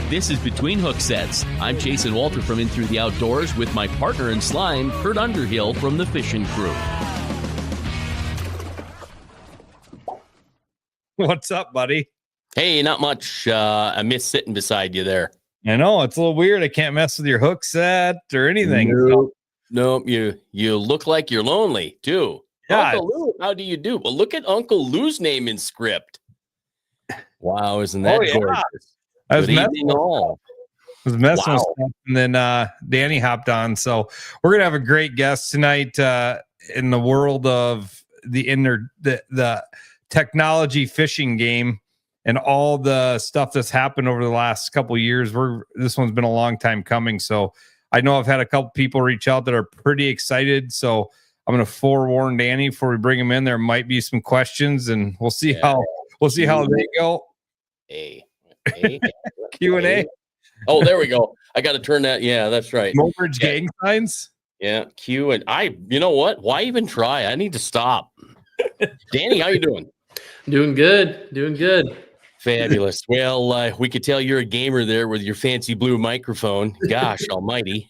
This is Between Hook Sets. I'm Jason Walter from In Through the Outdoors with my partner in slime, Kurt Underhill from the Fishing Crew. What's up, buddy? Hey, not much. I miss sitting beside you there. I know it's a little weird. I can't mess with your hook set or anything. No, you look like you're lonely too. Yeah. Uncle Lou, how do you do? Well, look at Uncle Lou's name in script. Wow, isn't that gorgeous? I was messing with stuff, and then Danny hopped on. So we're gonna have a great guest tonight in the world of the technology fishing game and all the stuff that's happened over the last couple of years. This one's been a long time coming. So I know I've had a couple people reach out that are pretty excited. So I'm going to forewarn Danny before we bring him in. There might be some questions, and we'll see how they go. Q&A. Oh, there we go. I got to turn that. Yeah, that's right. Mobridge gang signs. Yeah, Q and I. You know what? Why even try? I need to stop. Danny, how you doing? Doing good. Fabulous. Well, we could tell you're a gamer there with your fancy blue microphone. Gosh almighty.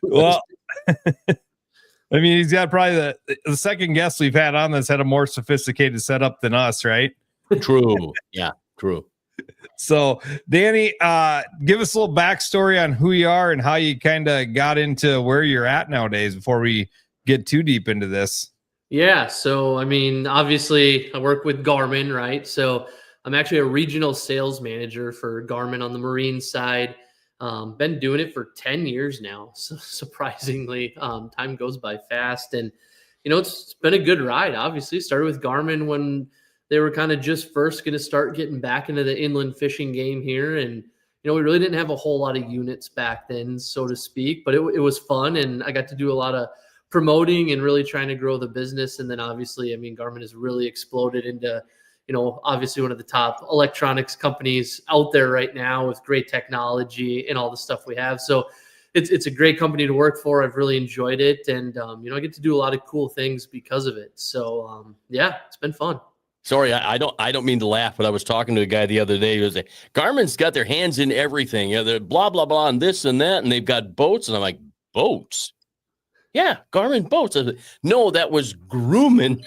Well, I mean, he's got probably the second guest we've had on that's had a more sophisticated setup than us, right? True. Yeah, true. So, Danny, give us a little backstory on who you are and how you kind of got into where you're at nowadays before we get too deep into this. Yeah. So, I mean, obviously I work with Garmin, right? So I'm actually a regional sales manager for Garmin on the marine side. Been doing it for 10 years now. So surprisingly, time goes by fast, and, it's been a good ride. Obviously started with Garmin when they were kind of just first going to start getting back into the inland fishing game here. And, we really didn't have a whole lot of units back then, so to speak, but it was fun. And I got to do a lot of promoting and really trying to grow the business. And then obviously, I mean, Garmin has really exploded into, obviously one of the top electronics companies out there right now with great technology and all the stuff we have. So it's a great company to work for. I've really enjoyed it. And, I get to do a lot of cool things because of it. So, yeah, it's been fun. Sorry, I don't mean to laugh, but I was talking to a guy the other day who was like, Garmin's got their hands in everything. They're blah, blah, blah, and this and that, and they've got boats. And I'm like, boats? Yeah, Garmin boats. I was like, no, that was grooming.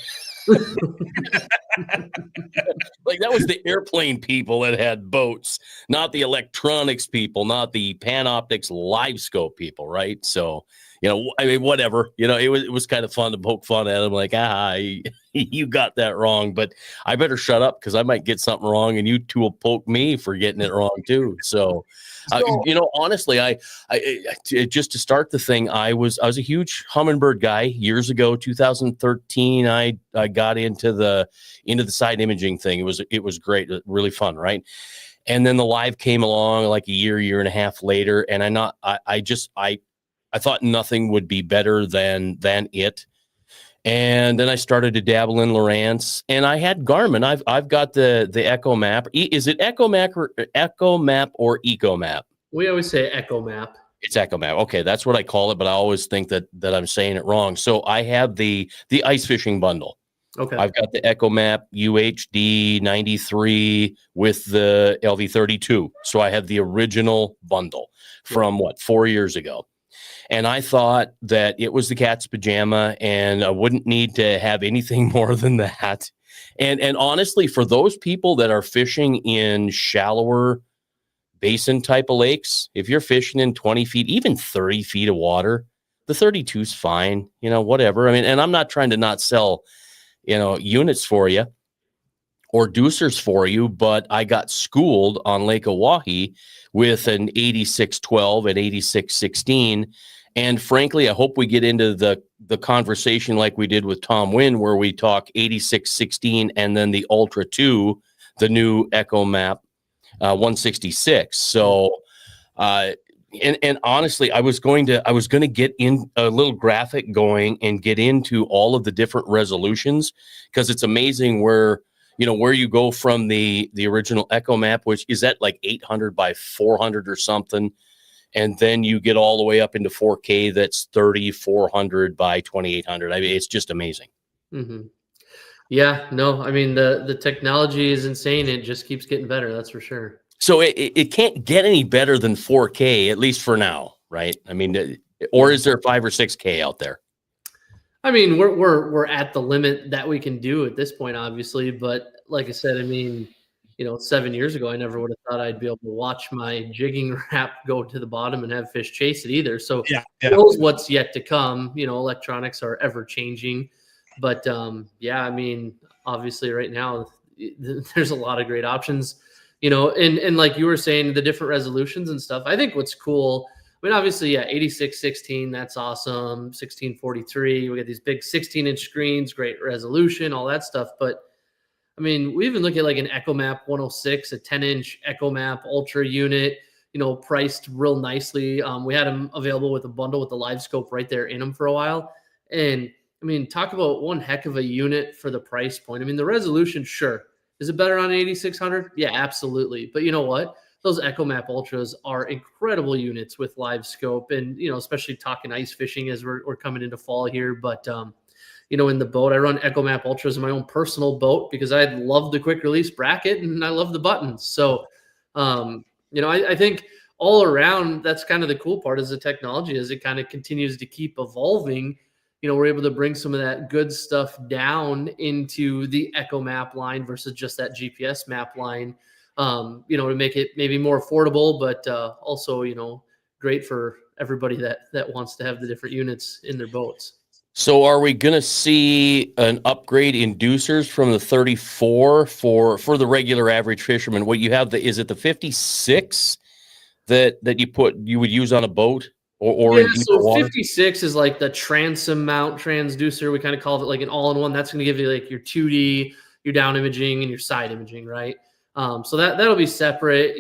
Like that was the airplane people that had boats, not the electronics people, not the Panoptics Livescope people, right? So, I mean, whatever, it was kind of fun to poke fun at them, like, you got that wrong, but I better shut up because I might get something wrong, and you two will poke me for getting it wrong too. So, honestly, I just to start the thing, I was a huge Humminbird guy years ago. 2013, I got into the side imaging thing. It was great, really fun, right? And then the Live came along like a year and a half later, and I thought nothing would be better than it. And then I started to dabble in Lowrance, and I had Garmin. I've got the ECHOMAP. Is it ECHOMAP or ECHOMAP? We always say ECHOMAP. It's ECHOMAP. Okay, that's what I call it, but I always think that I'm saying it wrong. So I have the ice fishing bundle. Okay. I've got the ECHOMAP UHD 93 with the LV32. So I have the original bundle from 4 years ago. And I thought that it was the cat's pajama, and I wouldn't need to have anything more than that. And honestly, for those people that are fishing in shallower basin type of lakes, if you're fishing in 20 feet, even 30 feet of water, the 32 is fine, whatever. I mean, and I'm not trying to not sell, units for you or ducers for you, but I got schooled on Lake Oahe with an 8612 and 8616. And frankly, I hope we get into the conversation like we did with Tom Wynn, where we talk 8616 and then the Ultra 2, the new ECHOMAP 166. So, and honestly, I was going to get in a little graphic going and get into all of the different resolutions, because it's amazing where you go from the original ECHOMAP, which is at like 800 by 400 or something. And then you get all the way up into 4K. That's 3,400 by 2,800. I mean, it's just amazing. Mm-hmm. Yeah, no, I mean the technology is insane. It just keeps getting better. That's for sure. So it can't get any better than 4K, at least for now, right? I mean, or is there 5 or 6K out there? I mean, we're at the limit that we can do at this point, obviously. But like I said, I mean, 7 years ago, I never would have thought I'd be able to watch my jigging wrap go to the bottom and have fish chase it either. So Yeah. who knows what's yet to come? Electronics are ever changing. But yeah, I mean, obviously, right now there's a lot of great options. And like you were saying, the different resolutions and stuff. I think what's cool. I mean, obviously, yeah, 86/16, that's awesome. 16:43, we got these big 16-inch screens, great resolution, all that stuff. But I mean, we even look at like an ECHOMAP 106, a 10-inch ECHOMAP Ultra unit, priced real nicely. We had them available with a bundle with the Livescope right there in them for a while. And I mean, talk about one heck of a unit for the price point. I mean, the resolution, sure. Is it better on 8600? Yeah, absolutely. But you know what? Those ECHOMAP Ultras are incredible units with Livescope, and especially talking ice fishing as we're coming into fall here. But in the boat, I run ECHOMAP Ultras in my own personal boat because I love the quick release bracket and I love the buttons. So, I think all around that's kind of the cool part is the technology as it kind of continues to keep evolving. We're able to bring some of that good stuff down into the ECHOMAP line versus just that GPS map line. To make it maybe more affordable, but also, great for everybody that wants to have the different units in their boats. So are we going to see an upgrade in ducers from the 34 for the regular average fisherman? What you have, is it the 56 that you would use on a boat or yeah, in deeper so water? 56 is like the transom mount transducer. We kind of call it like an all-in-one. That's going to give you like your 2D, your down imaging, and your side imaging, right? So that'll be separate.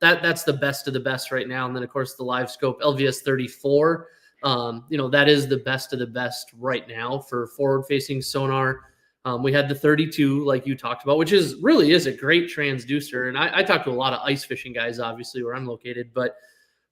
That's the best of the best right now. And then of course the Livescope LVS 34. That is the best of the best right now for forward-facing sonar. We had the 32, like you talked about, which really is a great transducer. And I talked to a lot of ice fishing guys, obviously, where I'm located, but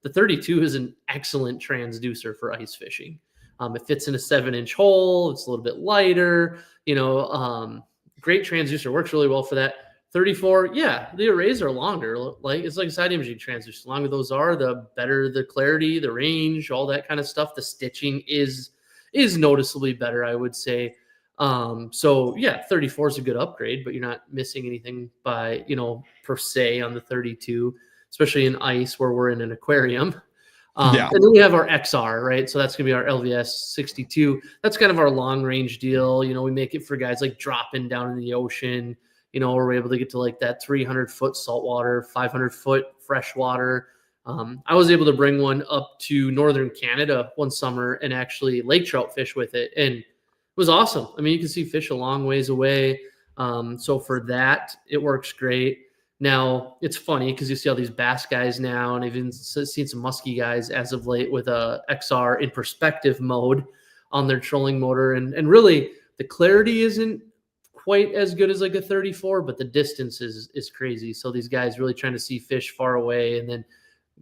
the 32 is an excellent transducer for ice fishing. It fits in a 7-inch hole. It's a little bit lighter, great transducer, works really well for that. 34, yeah, the arrays are longer. Like it's like a side imaging transducer. The longer those are, the better the clarity, the range, all that kind of stuff. The stitching is noticeably better, I would say. So yeah, 34 is a good upgrade, but you're not missing anything by, per se on the 32, especially in ice where we're in an aquarium. And then we have our XR, right? So that's going to be our LVS 62. That's kind of our long range deal. We make it for guys like dropping down in the ocean, where we're able to get to like that 300-foot saltwater, 500-foot freshwater. I was able to bring one up to northern Canada one summer and actually lake trout fish with it. And it was awesome. I mean, you can see fish a long ways away. So for that, it works great. Now, it's funny because you see all these bass guys now, and I've even seen some musky guys as of late with a XR in perspective mode on their trolling motor. And really, the clarity isn't quite as good as like a 34, but the distance is crazy. So these guys really trying to see fish far away and then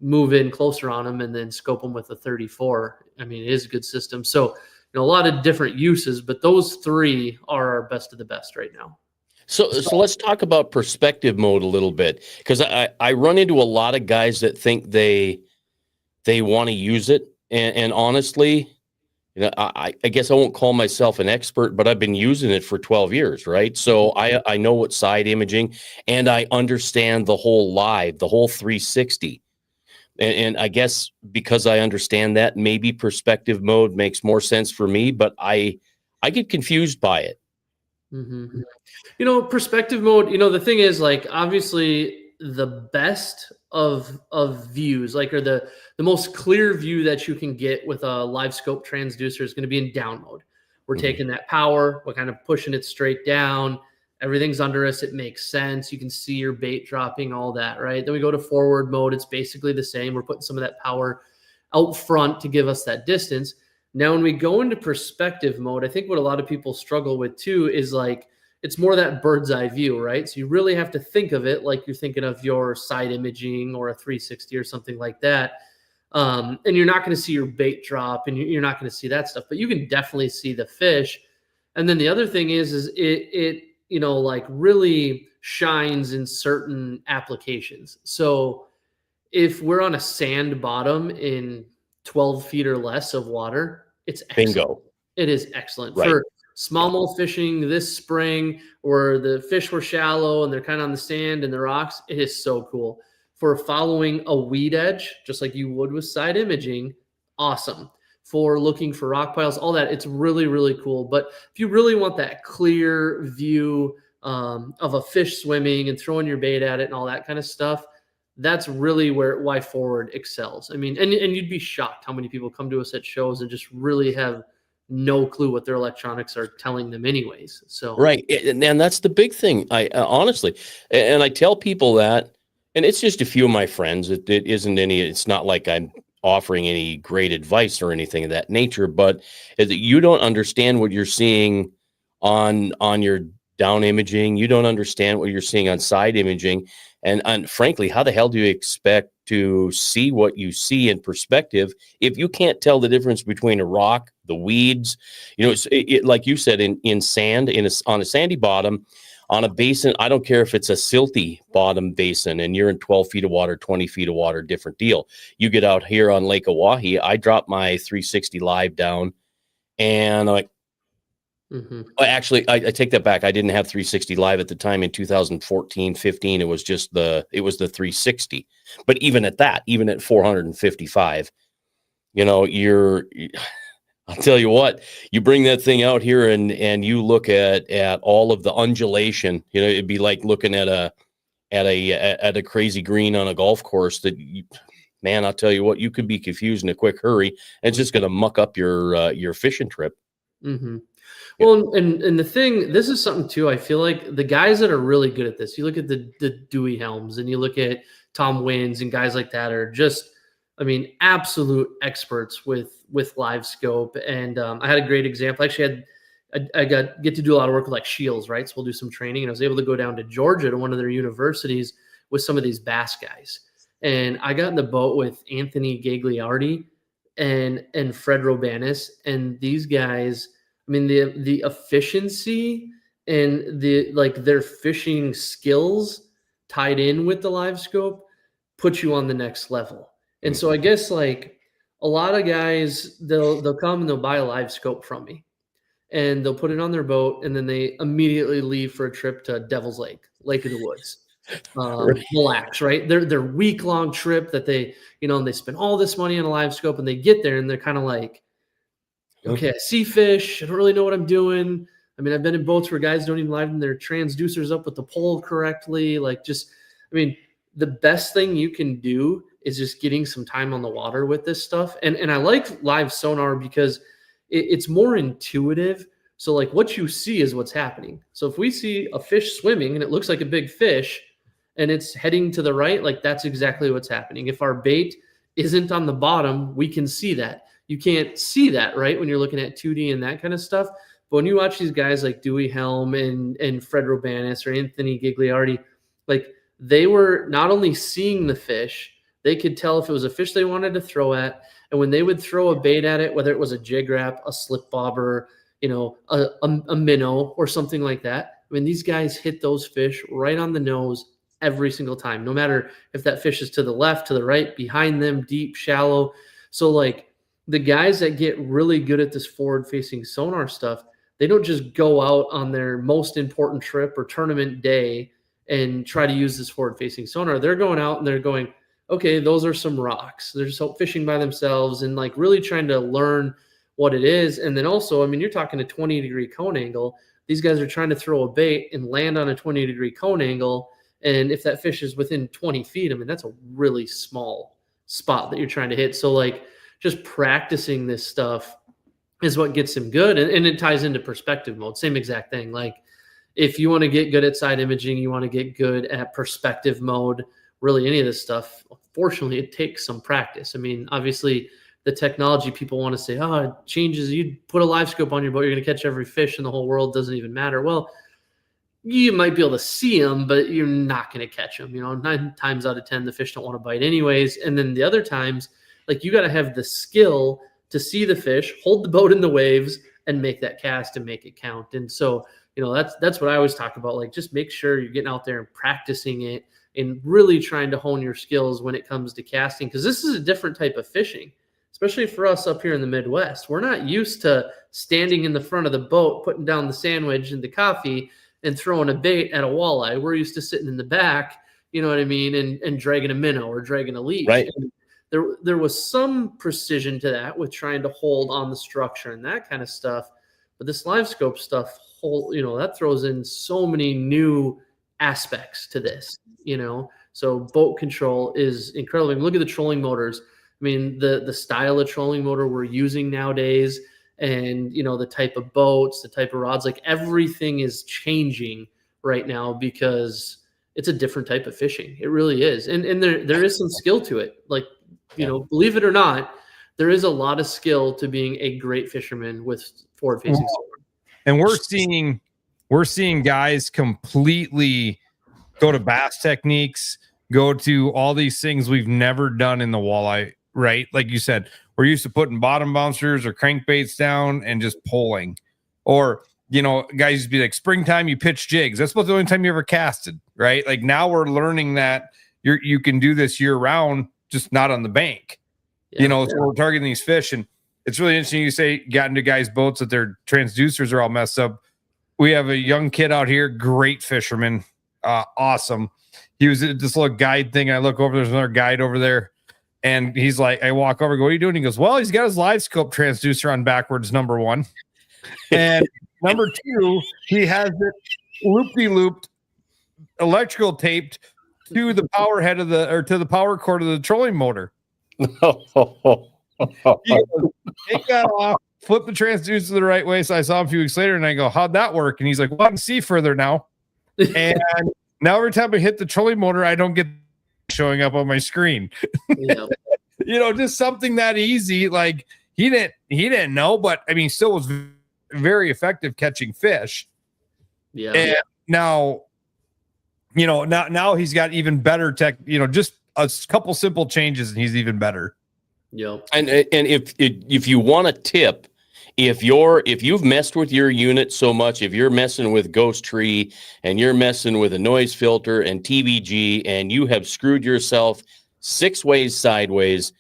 move in closer on them and then scope them with a 34. I mean, it is a good system. So, a lot of different uses, but those three are our best of the best right now. So let's talk about perspective mode a little bit, because I run into a lot of guys that think they want to use it. And honestly, I guess I won't call myself an expert, but I've been using it for 12 years, right? So I know what side imaging, and I understand the whole 360. And I guess because I understand that, maybe perspective mode makes more sense for me, but I get confused by it. Mm-hmm. Perspective mode, the thing is, like, obviously the best of views, like, or the most clear view that you can get with a Livescope transducer is going to be in down mode. We're taking that power, we're kind of pushing it straight down. Everything's under us. It makes sense. You can see your bait dropping, all that, right? Then we go to forward mode. It's basically the same. We're putting some of that power out front to give us that distance. Now, when we go into perspective mode, I think what a lot of people struggle with too is like, it's more that bird's eye view, right? So you really have to think of it like you're thinking of your side imaging or a 360 or something like that. And you're not going to see your bait drop and you're not going to see that stuff, but you can definitely see the fish. And then the other thing is it like really shines in certain applications. So if we're on a sand bottom in 12 feet or less of water, it's excellent. Bingo. It is excellent Right. for smallmouth fishing this spring, where the fish were shallow and they're kind of on the sand and the rocks. It is so cool for following a weed edge, just like you would with side imaging. Awesome. For looking for rock piles, all that. It's really, really cool. But if you really want that clear view of a fish swimming and throwing your bait at it and all that kind of stuff, that's really why Forward excels. I mean, and you'd be shocked how many people come to us at shows and just really have no clue what their electronics are telling them anyways. So right. And that's the big thing. I honestly, and I tell people that, and it's just a few of my friends. It isn't any, it's not like I'm offering any great advice or anything of that nature, but you don't understand what you're seeing on your down imaging. You don't understand what you're seeing on side imaging. And frankly, how the hell do you expect to see what you see in perspective if you can't tell the difference between a rock, the weeds? Like you said, in sand, on a sandy bottom, on a basin, I don't care if it's a silty bottom basin and you're in 12 feet of water, 20 feet of water, different deal. You get out here on Lake Oahe, I drop my 360 live down and I'm like, actually, I take that back. I didn't have 360 live at the time in 2014, 15. It was the 360. But even at 455, I'll tell you what, you bring that thing out here and you look at all of the undulation, it'd be like looking at a crazy green on a golf course man, I'll tell you what, you could be confused in a quick hurry. And it's just going to muck up your fishing trip. Mm-hmm. Well, and the thing, this is something too, I feel like the guys that are really good at this, you look at the Dewey Helms and you look at Tom Wins and guys like that are just, I mean, absolute experts with Livescope. And I had a great example. Actually, I get to do a lot of work with like Shields, right? So we'll do some training, and I was able to go down to Georgia to one of their universities with some of these bass guys. And I got in the boat with Anthony Gagliardi and Fred Robanis, and these guys, I mean, the efficiency and their fishing skills tied in with the Livescope put you on the next level. And so I guess like a lot of guys, they'll come and they'll buy a Livescope from me and they'll put it on their boat and then they immediately leave for a trip to Devil's Lake of the Woods. Relax, right? Their week-long trip that they, and they spend all this money on a Livescope and they get there and they're kind of like, okay, I see fish. I don't really know what I'm doing. I mean, I've been in boats where guys don't even line their transducers up with the pole correctly. The best thing you can do is just getting some time on the water with this stuff. And I like live sonar because it's more intuitive. So like what you see is what's happening. So if we see a fish swimming and it looks like a big fish and it's heading to the right, like that's exactly what's happening. If our bait isn't on the bottom, we can see that. You can't see that, right, when you're looking at 2D and that kind of stuff. But when you watch these guys like Dewey Helm and Fred Robanis or Anthony Gagliardi, like they were not only seeing the fish, they could tell if it was a fish they wanted to throw at. And when they would throw a bait at it, whether it was a jig wrap, a slip bobber, a minnow or something like that, I mean, these guys hit those fish right on the nose every single time, no matter if that fish is to the left, to the right, behind them, deep, shallow. So like, the guys that get really good at this forward-facing sonar stuff, they don't just go out on their most important trip or tournament day and try to use this forward-facing sonar. They're going out and they're going, okay, those are some rocks. They're just fishing by themselves and like really trying to learn what it is. And then also, I mean, you're talking a 20-degree cone angle. These guys are trying to throw a bait and land on a 20-degree cone angle. And if that fish is within 20 feet, I mean, that's a really small spot that you're trying to hit. So like, just practicing this stuff is what gets him good. And it ties into perspective mode. Same exact thing. Like if you want to get good at side imaging, you want to get good at perspective mode, really any of this stuff, fortunately, it takes some practice. I mean, obviously the technology, people want to say, oh, it changes. You put a Livescope on your boat, you're going to catch every fish in the whole world. Doesn't even matter. Well, you might be able to see them, but you're not going to catch them. 9 times out of 10, the fish don't want to bite anyways. And then the other times, like you got to have the skill to see the fish, hold the boat in the waves, and make that cast and make it count. And so, that's what I always talk about. Like, just make sure you're getting out there and practicing it and really trying to hone your skills when it comes to casting, because this is a different type of fishing, especially for us up here in the Midwest. We're not used to standing in the front of the boat, putting down the sandwich and the coffee and throwing a bait at a walleye. We're used to sitting in the back, you know what I mean, and dragging a minnow or dragging a leech. Right. And there was some precision to that with trying to hold on the structure and that kind of stuff. But this Livescope stuff, that throws in so many new aspects to this, So boat control is incredible. I mean, look at the trolling motors. I mean, the style of trolling motor we're using nowadays, and the type of boats, the type of rods, like everything is changing right now because it's a different type of fishing. It really is. And there is some skill to it. Like, believe it or not, there is a lot of skill to being a great fisherman with forward facing sonar. And we're seeing guys completely go to bass techniques, go to all these things we've never done in the walleye, right? Like you said, we're used to putting bottom bouncers or crankbaits down and just pulling. Or, guys used to be like, springtime, you pitch jigs. That's about the only time you ever casted, right? Like, now we're learning that you can do this year round, just not on the bank. So we're targeting these fish. And it's really interesting you say got into guys' boats that their transducers are all messed up. We have a young kid out here, great fisherman, awesome. He was at this little guide thing. I look over, there's another guide over there. And he's like, I walk over, go, what are you doing? He goes, well, he's got his Livescope transducer on backwards, number one. And number two, he has it loop-de-looped, electrical taped to the power head to the power cord of the trolling motor. He got off, flipped the transducer the right way. So I saw him a few weeks later and I go, how'd that work? And he's like, well, I can see further now. And now every time I hit the trolling motor, I don't get showing up on my screen. Just something that easy. Like, he didn't know, but I mean, still was very effective catching fish. Yeah. And now he's got even better tech, just a couple simple changes and he's even better. Yeah. And if you want a tip, if you've messed with your unit so much, if you're messing with Ghost Tree and you're messing with a noise filter and TVG and you have screwed yourself 6 ways sideways,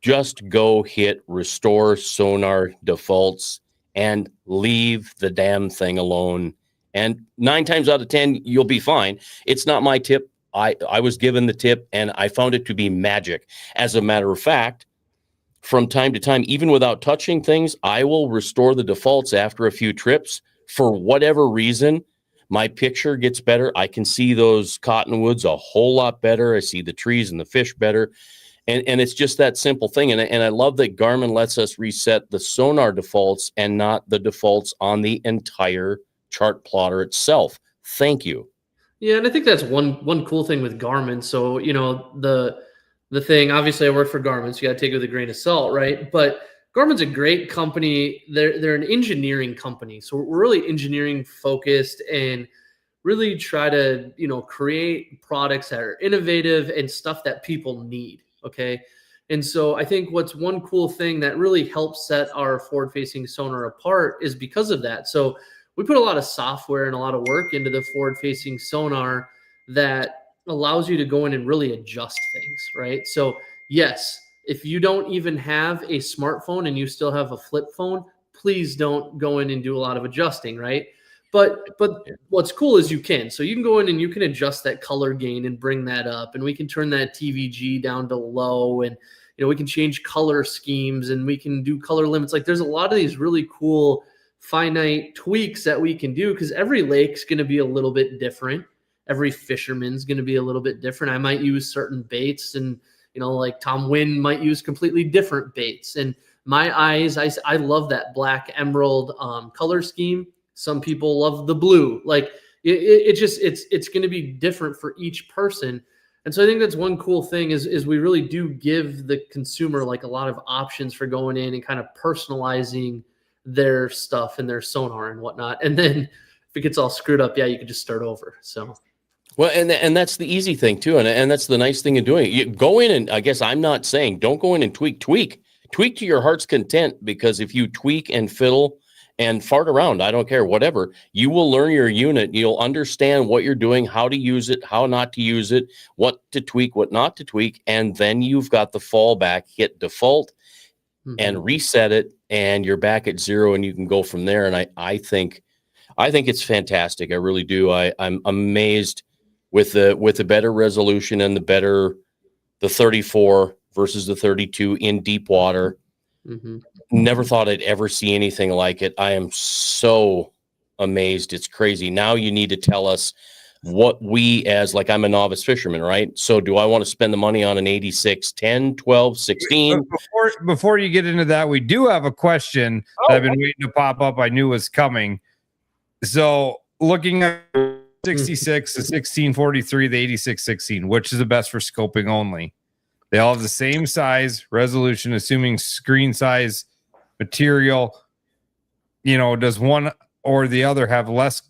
just go hit restore sonar defaults and leave the damn thing alone. And 9 times out of 10, you'll be fine. It's not my tip. I was given the tip and I found it to be magic. As a matter of fact, from time to time, even without touching things, I will restore the defaults after a few trips. For whatever reason, my picture gets better. I can see those cottonwoods a whole lot better. I see the trees and the fish better. And it's just that simple thing. And I love that Garmin lets us reset the sonar defaults and not the defaults on the entire chart plotter itself. Thank you. Yeah, and I think that's one cool thing with Garmin. So, the thing, obviously I work for Garmin, so you got to take it with a grain of salt, right? But Garmin's a great company. They're an engineering company. So we're really engineering focused and really try to, create products that are innovative and stuff that people need. Okay. And so I think what's one cool thing that really helps set our forward facing sonar apart is because of that. So we put a lot of software and a lot of work into the forward facing sonar that allows you to go in and really adjust things, right? So yes, if you don't even have a smartphone and you still have a flip phone, please don't go in and do a lot of adjusting, right? But what's cool is you can. So you can go in and you can adjust that color gain and bring that up, and we can turn that TVG down to low, and we can change color schemes and we can do color limits. Like, there's a lot of these really cool finite tweaks that we can do because every lake's going to be a little bit different. Every fisherman's going to be a little bit different. I might use certain baits, and like Tom Wynn might use completely different baits. And my eyes, I love that black emerald color scheme. Some people love the blue. Like it's going to be different for each person. And so I think that's one cool thing is we really do give the consumer like a lot of options for going in and kind of personalizing their stuff and their sonar and whatnot. And then if it gets all screwed up, you can just start over. So. Well, and that's the easy thing too. And that's the nice thing of doing it. You go in and I guess I'm not saying don't go in and tweak to your heart's content, because if you tweak and fiddle and fart around. I don't care, whatever. You will learn your unit. You'll understand what you're doing, how to use it, how not to use it, what to tweak, what not to tweak. And then you've got the fallback, hit default and reset it, and you're back at 0, and you can go from there. And I think it's fantastic. I really do. I'm amazed with the better resolution and the 34 versus the 32 in deep water. Never thought I'd ever see anything like it. I am so amazed. It's crazy. Now you need to tell us what we, as like, I'm a novice fisherman, right? So do I want to spend the money on an 86, 10, 12, 16? Before you get into that, we do have a question that I've been waiting to pop up. I knew was coming. So looking at 66, the 1643, the 8616, which is the best for scoping only? They all have the same size, resolution, assuming screen size, material. Does one or the other have less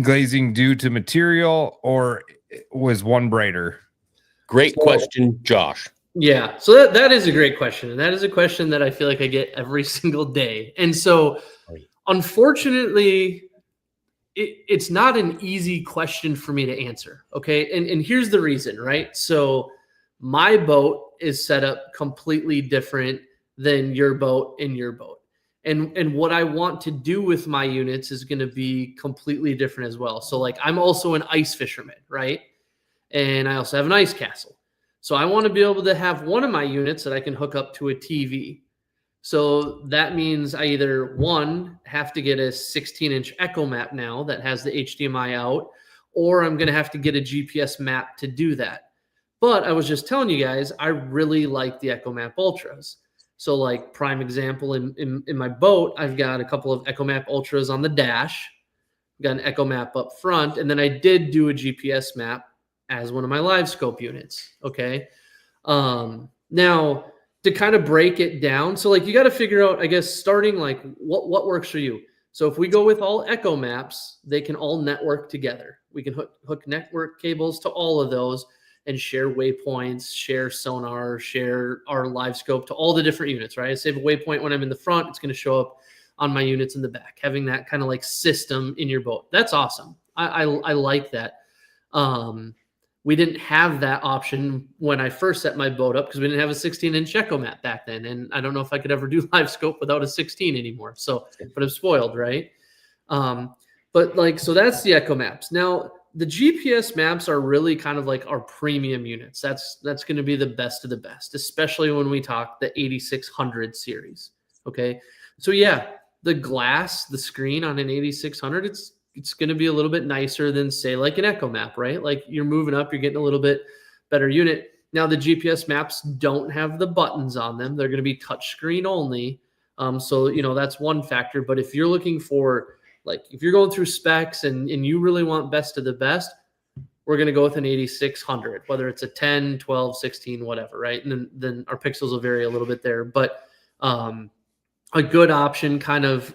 glazing due to material, or was one brighter? Great question, Josh. Yeah, so that is a great question, and that is a question that I feel like I get every single day. And so, unfortunately, it's not an easy question for me to answer. Okay, and here's the reason, right? So my boat is set up completely different than your boat and your boat. And what I want to do with my units is going to be completely different as well. So like, I'm also an ice fisherman, right? And I also have an ice castle. So I want to be able to have one of my units that I can hook up to a TV. So that means I either have to get a 16-inch ECHOMAP now that has the HDMI out, or I'm going to have to get a GPS map to do that. But I was just telling you guys, I really like the ECHOMAP Ultras. So like, prime example, in my boat, I've got a couple of ECHOMAP Ultras on the dash, got an ECHOMAP up front, and then I did do a GPS map as one of my Livescope units. Okay. Now to kind of break it down, so like, you got to figure out, I guess, starting like what works for you. So if we go with all ECHOMAPs, they can all network together. We can hook network cables to all of those and share waypoints, share sonar, share our Livescope to all the different units, right? I save a waypoint when I'm in the front, it's going to show up on my units in the back. Having that kind of like system in your boat, that's awesome. I like that. We didn't have that option when I first set my boat up because we didn't have a 16-inch ECHOMAP back then, and I don't know if I could ever do Livescope without a 16 anymore. So, but I'm spoiled, right? But like, so that's the ECHOMAPs. Now, the GPS maps are really kind of like our premium units. That's going to be the best of the best, especially when we talk the 8600 series. Okay. So yeah, the glass, the screen on an 8600, it's going to be a little bit nicer than, say, like an ECHOMAP, right? Like, you're moving up, you're getting a little bit better unit. Now the GPS maps don't have the buttons on them. They're going to be touch screen only. So, that's one factor. But if you're looking for, like, if you're going through specs and you really want best of the best, we're going to go with an 8600, whether it's a 10, 12, 16, whatever, right? And then our pixels will vary a little bit there. But a good option, kind of,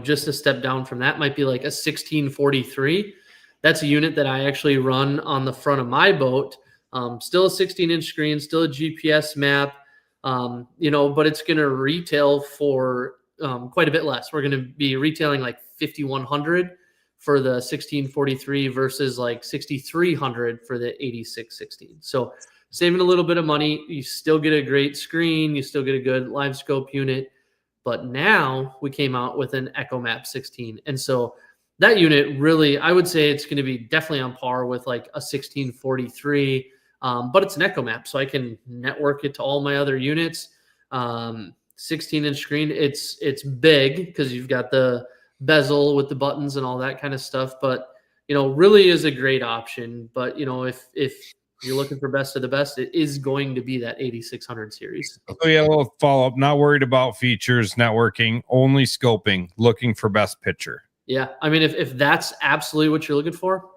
just a step down from that, might be like a 1643. That's a unit that I actually run on the front of my boat. Still a 16-inch screen, still a GPS map, but it's going to retail for quite a bit less. We're going to be retailing like 5,100 for the 1643 versus like 6,300 for the 8616. So saving a little bit of money, you still get a great screen, you still get a good Livescope unit. But now we came out with an ECHOMAP 16. And so that unit really, I would say it's going to be definitely on par with like a 1643, but it's an ECHOMAP, so I can network it to all my other units. 16-inch screen, it's big because you've got the bezel with the buttons and all that kind of stuff, but really is a great option. But if you're looking for best of the best, it is going to be that 8600 series. So yeah, a little follow-up. Not worried about features, networking, only scoping, looking for best picture. Yeah, I mean, if that's absolutely what you're looking for,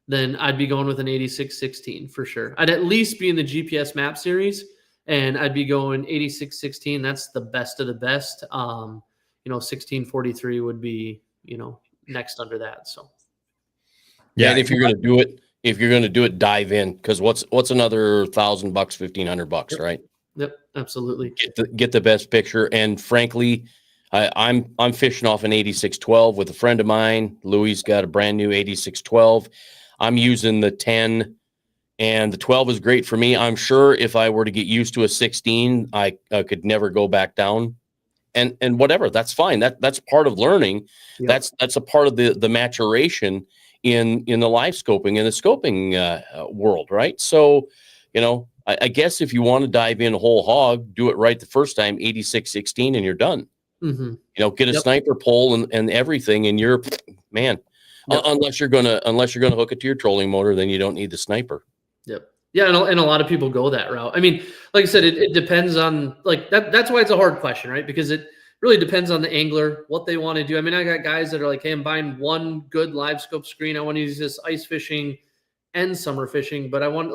then I'd be going with an 8616 for sure. I'd at least be in the GPS map series, and I'd be going 8616. That's the best of the best. 1643 would be, next under that. So yeah, and if you're going to do it, dive in, because what's another $1,000, $1,500, right? Yep, absolutely. Get the best picture. And frankly, I'm fishing off an 8612 with a friend of mine. Louis got a brand new 8612. I'm using the 10, and the 12 is great for me. I'm sure if I were to get used to a 16, I could never go back down. And whatever, that's fine. That's part of learning. Yep. That's a part of the maturation in the live scoping and the scoping world, right? So, I guess if you want to dive in whole hog, do it right the first time, 86-16, and you're done. Mm-hmm. Get a Yep. sniper pole and everything, and you're man. Yep. Unless you're gonna hook it to your trolling motor, then you don't need the sniper. Yep. Yeah, and a lot of people go that route. I mean, like I said, it depends on like that. That's why it's a hard question, right? Because it really depends on the angler, what they want to do. I mean, I got guys that are like, hey, I'm buying one good live scope screen. I want to use this ice fishing and summer fishing, but I want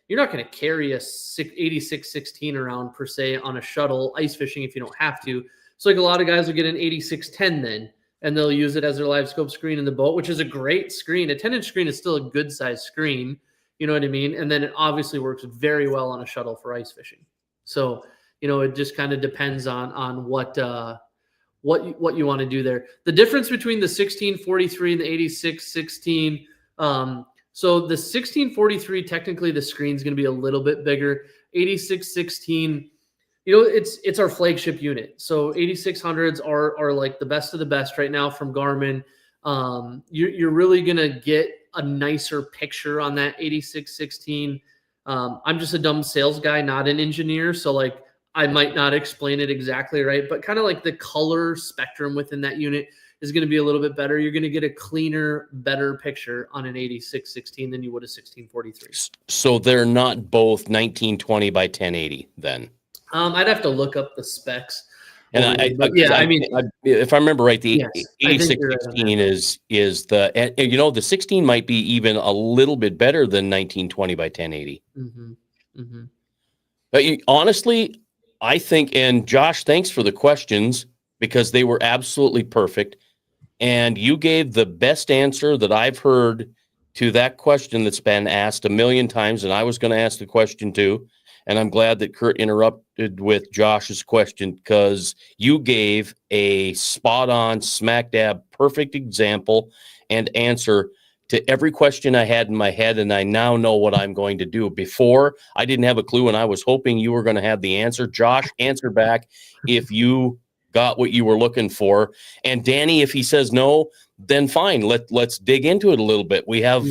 you're not going to carry a 86-16 around per se on a shuttle ice fishing if you don't have to. So like a lot of guys will get an 86-10 then, and they'll use it as their live scope screen in the boat, which is a great screen. A 10-inch screen is still a good size screen. You know what I mean? And then it obviously works very well on a shuttle for ice fishing. So, it just kind of depends on what you want to do there. The difference between the 1643 and the 86-16. So the 1643, technically the screen's going to be a little bit bigger. 86-16, it's our flagship unit. So 8600s are like the best of the best right now from Garmin. You're really going to get a nicer picture on that 86-16. I'm just a dumb sales guy, not an engineer. So I might not explain it exactly right, but kind of like the color spectrum within that unit is going to be a little bit better. You're going to get a cleaner, better picture on an 86-16 than you would a 1643. So they're not both 1920 by 1080 then? I'd have to look up the specs. And if I remember right, the 86-16 is the, and the 16 might be even a little bit better than 1920 by 1080. Mm-hmm. Mm-hmm. But honestly, I think, and Josh, thanks for the questions because they were absolutely perfect. And you gave the best answer that I've heard to that question that's been asked a million times. And I was going to ask the question too. And I'm glad that Kurt interrupted with Josh's question because you gave a spot on, smack dab, perfect example and answer to every question I had in my head. And I now know what I'm going to do. Before, I didn't have a clue, and I was hoping you were going to have the answer. Josh, answer back if you got what you were looking for. And Danny, if he says no, then fine. Let's dig into it a little bit. We have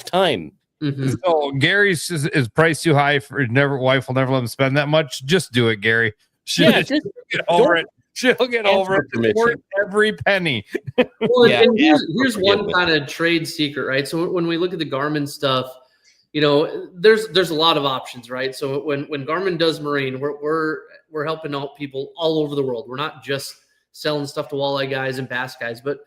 time. Mm-hmm. So Gary's is priced too high for wife will never let him spend that much. Just do it, Gary. She'll get over it. She'll get over it. Worth every penny. Well, and here's one kind of trade secret, right? So when we look at the Garmin stuff, there's a lot of options, right? So when Garmin does marine, we're helping out people all over the world. We're not just selling stuff to walleye guys and bass guys, but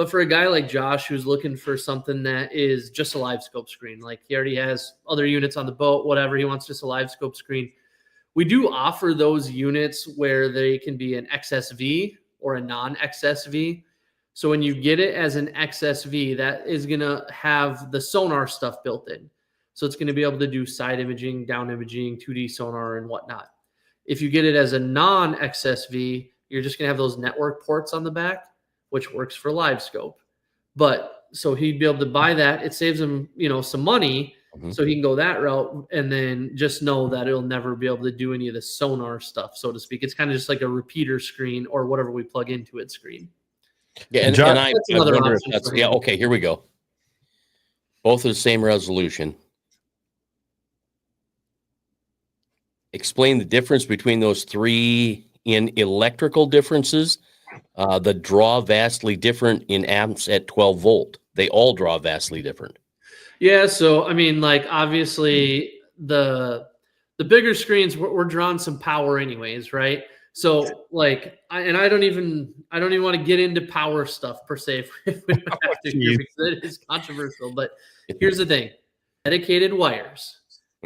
for a guy like Josh who's looking for something that is just a live scope screen, like he already has other units on the boat, whatever, he wants just a live scope screen. We do offer those units where they can be an XSV or a non-XSV. So when you get it as an XSV, that is going to have the sonar stuff built in. So it's going to be able to do side imaging, down imaging, 2D sonar and whatnot. If you get it as a non-XSV, you're just going to have those network ports on the back, which works for live scope. But so he'd be able to buy that. It saves him, some money. Mm-hmm. So he can go that route and then just know that it'll never be able to do any of the sonar stuff, so to speak. It's kind of just like a repeater screen or whatever we plug into it screen. Yeah. And I wonder if that's, okay, here we go. Both are the same resolution. Explain the difference between those three in electrical differences. The draw vastly different in amps at 12 volt. They all draw vastly different. Yeah. So, I mean, obviously the bigger screens, we're drawing some power anyways, right? So I don't even want to get into power stuff per se if we have to here because it is controversial, but here's the thing. Dedicated wires.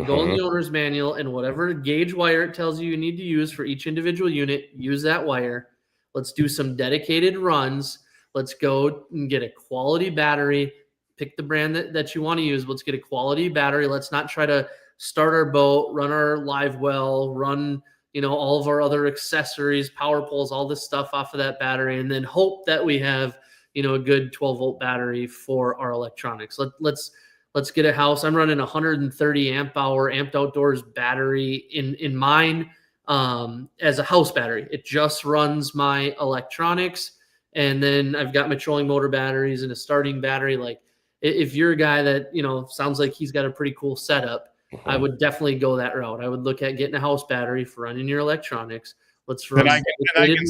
Go in the owner's manual and whatever gauge wire it tells you need to use for each individual unit, use that wire. Let's do some dedicated runs. Let's go and get a quality battery. Pick the brand that you want to use. Let's get a quality battery. Let's not try to start our boat, run our live well, run all of our other accessories, power poles, all this stuff off of that battery, and then hope that we have, a good 12-volt battery for our electronics. Let's get a house. I'm running 130 amp hour amped outdoors battery in mine as a house battery. It just runs my electronics. And then I've got my trolling motor batteries and a starting battery. Like if you're a guy that, sounds like he's got a pretty cool setup, I would definitely go that route. I would look at getting a house battery for running your electronics. Let's run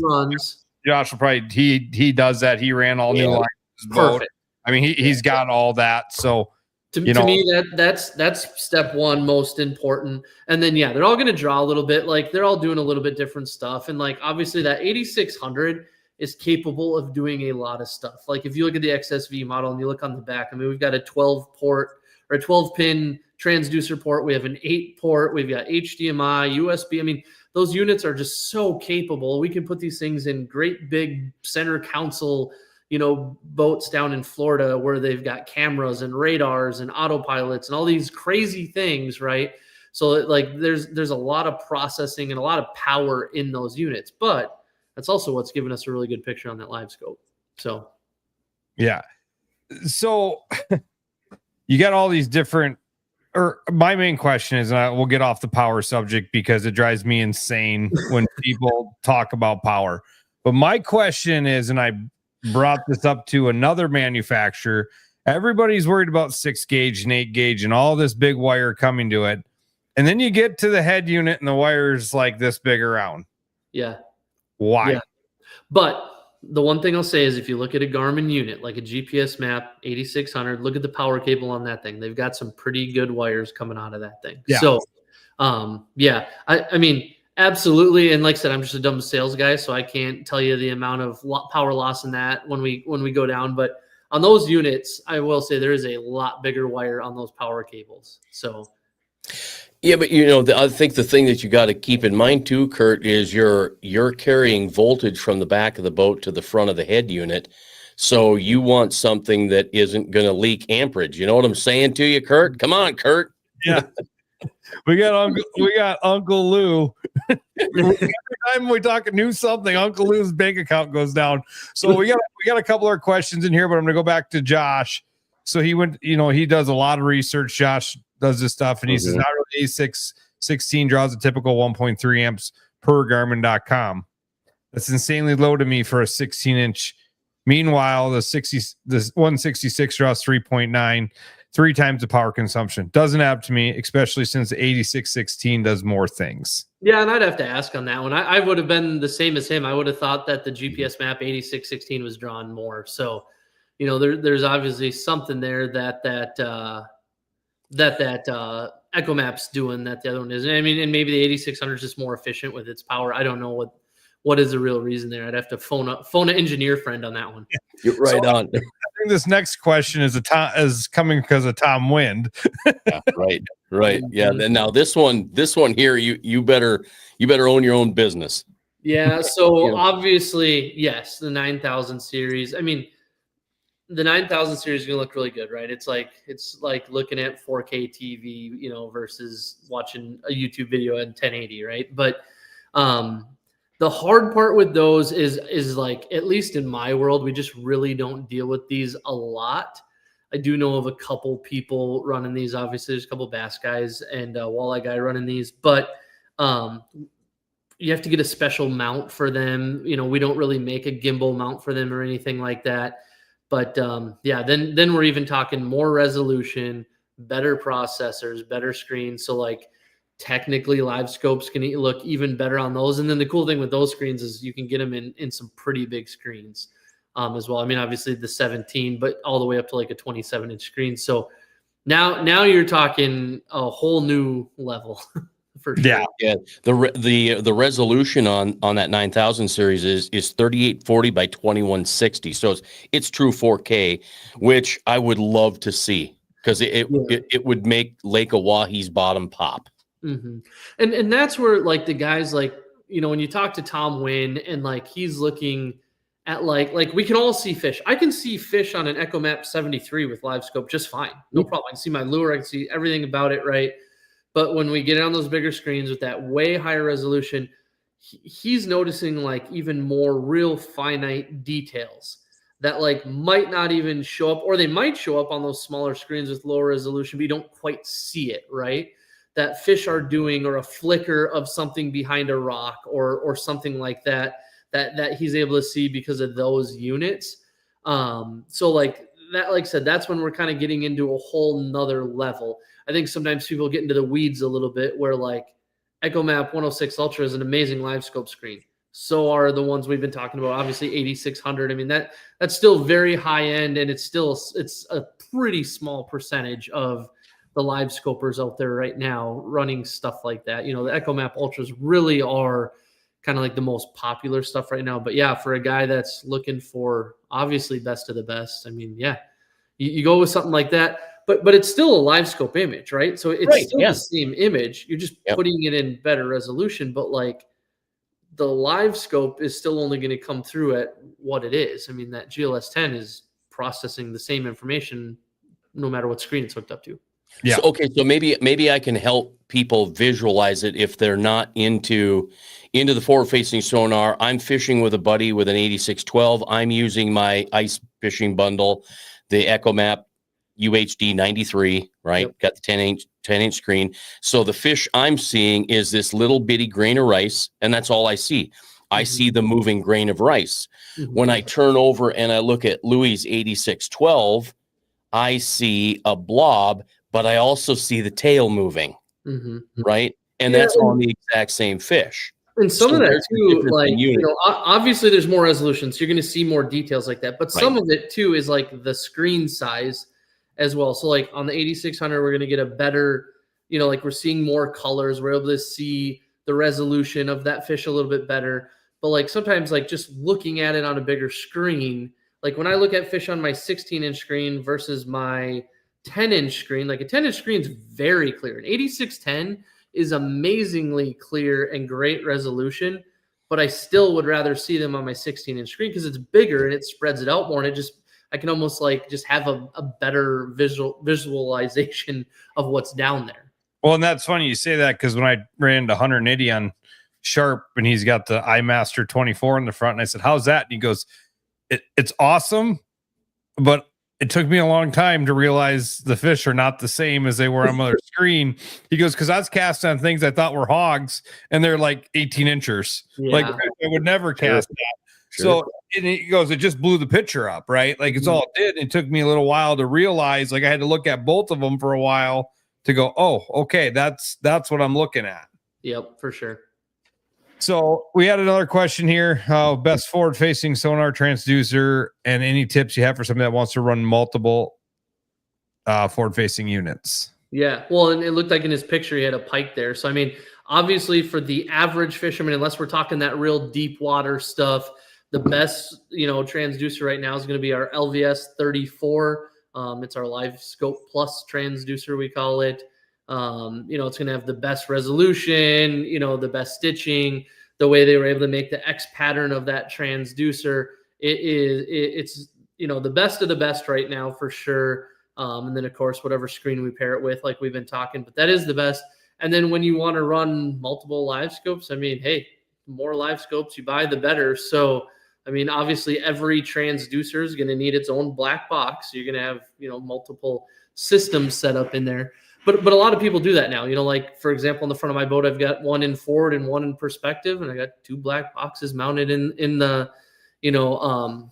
runs. Josh will probably, he does that. He ran all new lines. Perfect. I mean, he's got all that. So to me, that's step one, most important. And then, they're all going to draw a little bit. Like they're all doing a little bit different stuff. And like, obviously that 8600 is capable of doing a lot of stuff. Like if you look at the XSV model and you look on the back, I mean, we've got a 12-port or a 12-pin transducer port. We have an 8-port. We've got HDMI, USB. I mean, those units are just so capable. We can put these things in great big center console, boats down in Florida where they've got cameras and radars and autopilots and all these crazy things, right? So like there's a lot of processing and a lot of power in those units, but that's also what's giving us a really good picture on that Livescope. So, yeah. So you got all these different, or my main question is, and we'll get off the power subject because it drives me insane when people talk about power. But my question is, and I brought this up to another manufacturer, everybody's worried about 6 gauge and 8 gauge and all this big wire coming to it. And then you get to the head unit and the wire's like this big around. Yeah. Why? Yeah. But the one thing I'll say is if you look at a Garmin unit, like a GPS map 8600, look at the power cable on that thing. They've got some pretty good wires coming out of that thing. Yeah. So, I mean, absolutely. And like I said, I'm just a dumb sales guy, so I can't tell you the amount of power loss in that when we go down. But on those units, I will say there is a lot bigger wire on those power cables. So. Yeah, but I think the thing that you got to keep in mind too, Kurt, is you're carrying voltage from the back of the boat to the front of the head unit. So you want something that isn't going to leak amperage. You know what I'm saying to you, Kurt? Come on, Kurt. Yeah. We got Uncle Lou. Every time we talk new something, Uncle Lou's bank account goes down. So we got a couple of questions in here, but I'm going to go back to Josh. So he went, he does a lot of research. Josh does this stuff, and he says not really A616 draws a typical 1.3 amps per Garmin.com. That's insanely low to me for a 16-inch. Meanwhile, the 166 draws 3.9, 3 times the power consumption. Doesn't add up to me, especially since the 8616 does more things. Yeah, and I'd have to ask on that one. I would have been the same as him. I would have thought that the GPS map 8616 was drawn more. So, there's obviously something there that ECHOMAP's doing that the other one isn't. I mean, and maybe the 8600 is just more efficient with its power. I don't know what is the real reason there. I'd have to phone an engineer friend on that one. You're right on. I think this next question is coming because of Tom Wind. Yeah, right. Yeah. Then now this one here, you better own your own business. Yeah. So obviously, yes, the 9000 series. I mean, the 9000 series is going to look really good, right? It's like looking at 4K TV, versus watching a YouTube video at 1080, right? But the hard part with those is like, at least in my world, we just really don't deal with these a lot. I do know of a couple people running these. Obviously, there's a couple bass guys and a walleye guy running these, but you have to get a special mount for them. We don't really make a gimbal mount for them or anything like that. But then we're even talking more resolution, better processors, better screens. So like technically Livescope's can look even better on those. And then the cool thing with those screens is you can get them in some pretty big screens as well. I mean, obviously the 17, but all the way up to like a 27-inch screen. So now you're talking a whole new level. For sure. Yeah. The resolution on that 9000 series is 3840 by 2160. So it's true 4K, which I would love to see because it would make Lake Oahu's bottom pop. Mm-hmm. And that's where like the guys like, when you talk to Tom Wynn and like he's looking at like we can all see fish. I can see fish on an ECHOMAP 73 with Livescope just fine. No problem. I can see my lure. I can see everything about it, right? But when we get on those bigger screens with that way higher resolution, he's noticing like even more real finite details that like might not even show up, or they might show up on those smaller screens with lower resolution, but you don't quite see it, right? That fish are doing, or a flicker of something behind a rock, or something like that he's able to see because of those units. So like that, like I said, that's when we're kind of getting into a whole nother level. I think sometimes people get into the weeds a little bit, where like ECHOMAP 106 Ultra is an amazing Livescope screen. So are the ones we've been talking about, obviously 8600. I mean, that's still very high end, and it's a pretty small percentage of the Livescopers out there right now running stuff like that. You know, the ECHOMAP Ultras really are kind of like the most popular stuff right now. But yeah, for a guy that's looking for obviously best of the best, I mean, yeah, you go with something like that. But it's still a Livescope image, right? So it's still the same image. You're just putting it in better resolution. But like the Livescope is still only going to come through at what it is. I mean, that GLS 10 is processing the same information no matter what screen it's hooked up to. Yeah. So, okay. So maybe I can help people visualize it if they're not into the forward-facing sonar. I'm fishing with a buddy with an 8612. I'm using my ice fishing bundle, the ECHOMAP UHD 93, right? Yep. Got the 10-inch screen. So the fish I'm seeing is this little bitty grain of rice, and that's all I see. I see the moving grain of rice. When I turn over and I look at Louis' 8612, I see a blob, but I also see the tail moving, right? And that's on the exact same fish. And some of that too, like, you know, obviously there's more resolution, so you're going to see more details like that. But some of it too is like the screen size as well. So like on the 8600, we're going to get a better, you know, like we're seeing more colors. We're able to see the resolution of that fish a little bit better. But like sometimes like just looking at it on a bigger screen, like when I look at fish on my 16-inch screen versus my 10-inch screen, like a 10-inch screen is very clear. An 8610 is amazingly clear and great resolution, but I still would rather see them on my 16-inch screen because it's bigger and it spreads it out more, and I can almost like just have a better visualization of what's down there. Well, and that's funny you say that, because when I ran to 180 on Sharp and he's got the iMaster 24 in the front, and I said, "How's that?" And he goes, "It's awesome, but it took me a long time to realize the fish are not the same as they were on my screen." He goes, "Because I was casting on things I thought were hogs, and they're like 18 inchers. Like I would never cast that." So and he goes, "It just blew the picture up, right? Like it's all it did." It took me a little while to realize, like I had to look at both of them for a while to go, "Oh, okay, that's what I'm looking at." Yep, for sure. So we had another question here. Best forward-facing sonar transducer, and any tips you have for somebody that wants to run multiple forward-facing units. Yeah, well, and it looked like in his picture he had a pike there. So, I mean, obviously for the average fisherman, unless we're talking that real deep water stuff, the best, you know, transducer right now is going to be our LVS 34. It's our Livescope Plus transducer, we call it. You know, it's going to have the best resolution, you know, the best stitching, the way they were able to make the X pattern of that transducer. It's, you know, the best of the best right now for sure. And then of course, whatever screen we pair it with, like we've been talking, but that is the best. And then when you want to run multiple Livescopes, I mean, hey, the more Livescopes you buy, the better. So, I mean, obviously every transducer is going to need its own black box. So you're going to have, you know, multiple systems set up in there. But a lot of people do that now. You know, like for example, on the front of my boat, I've got one in forward and one in perspective, and I got two black boxes mounted in the, you know,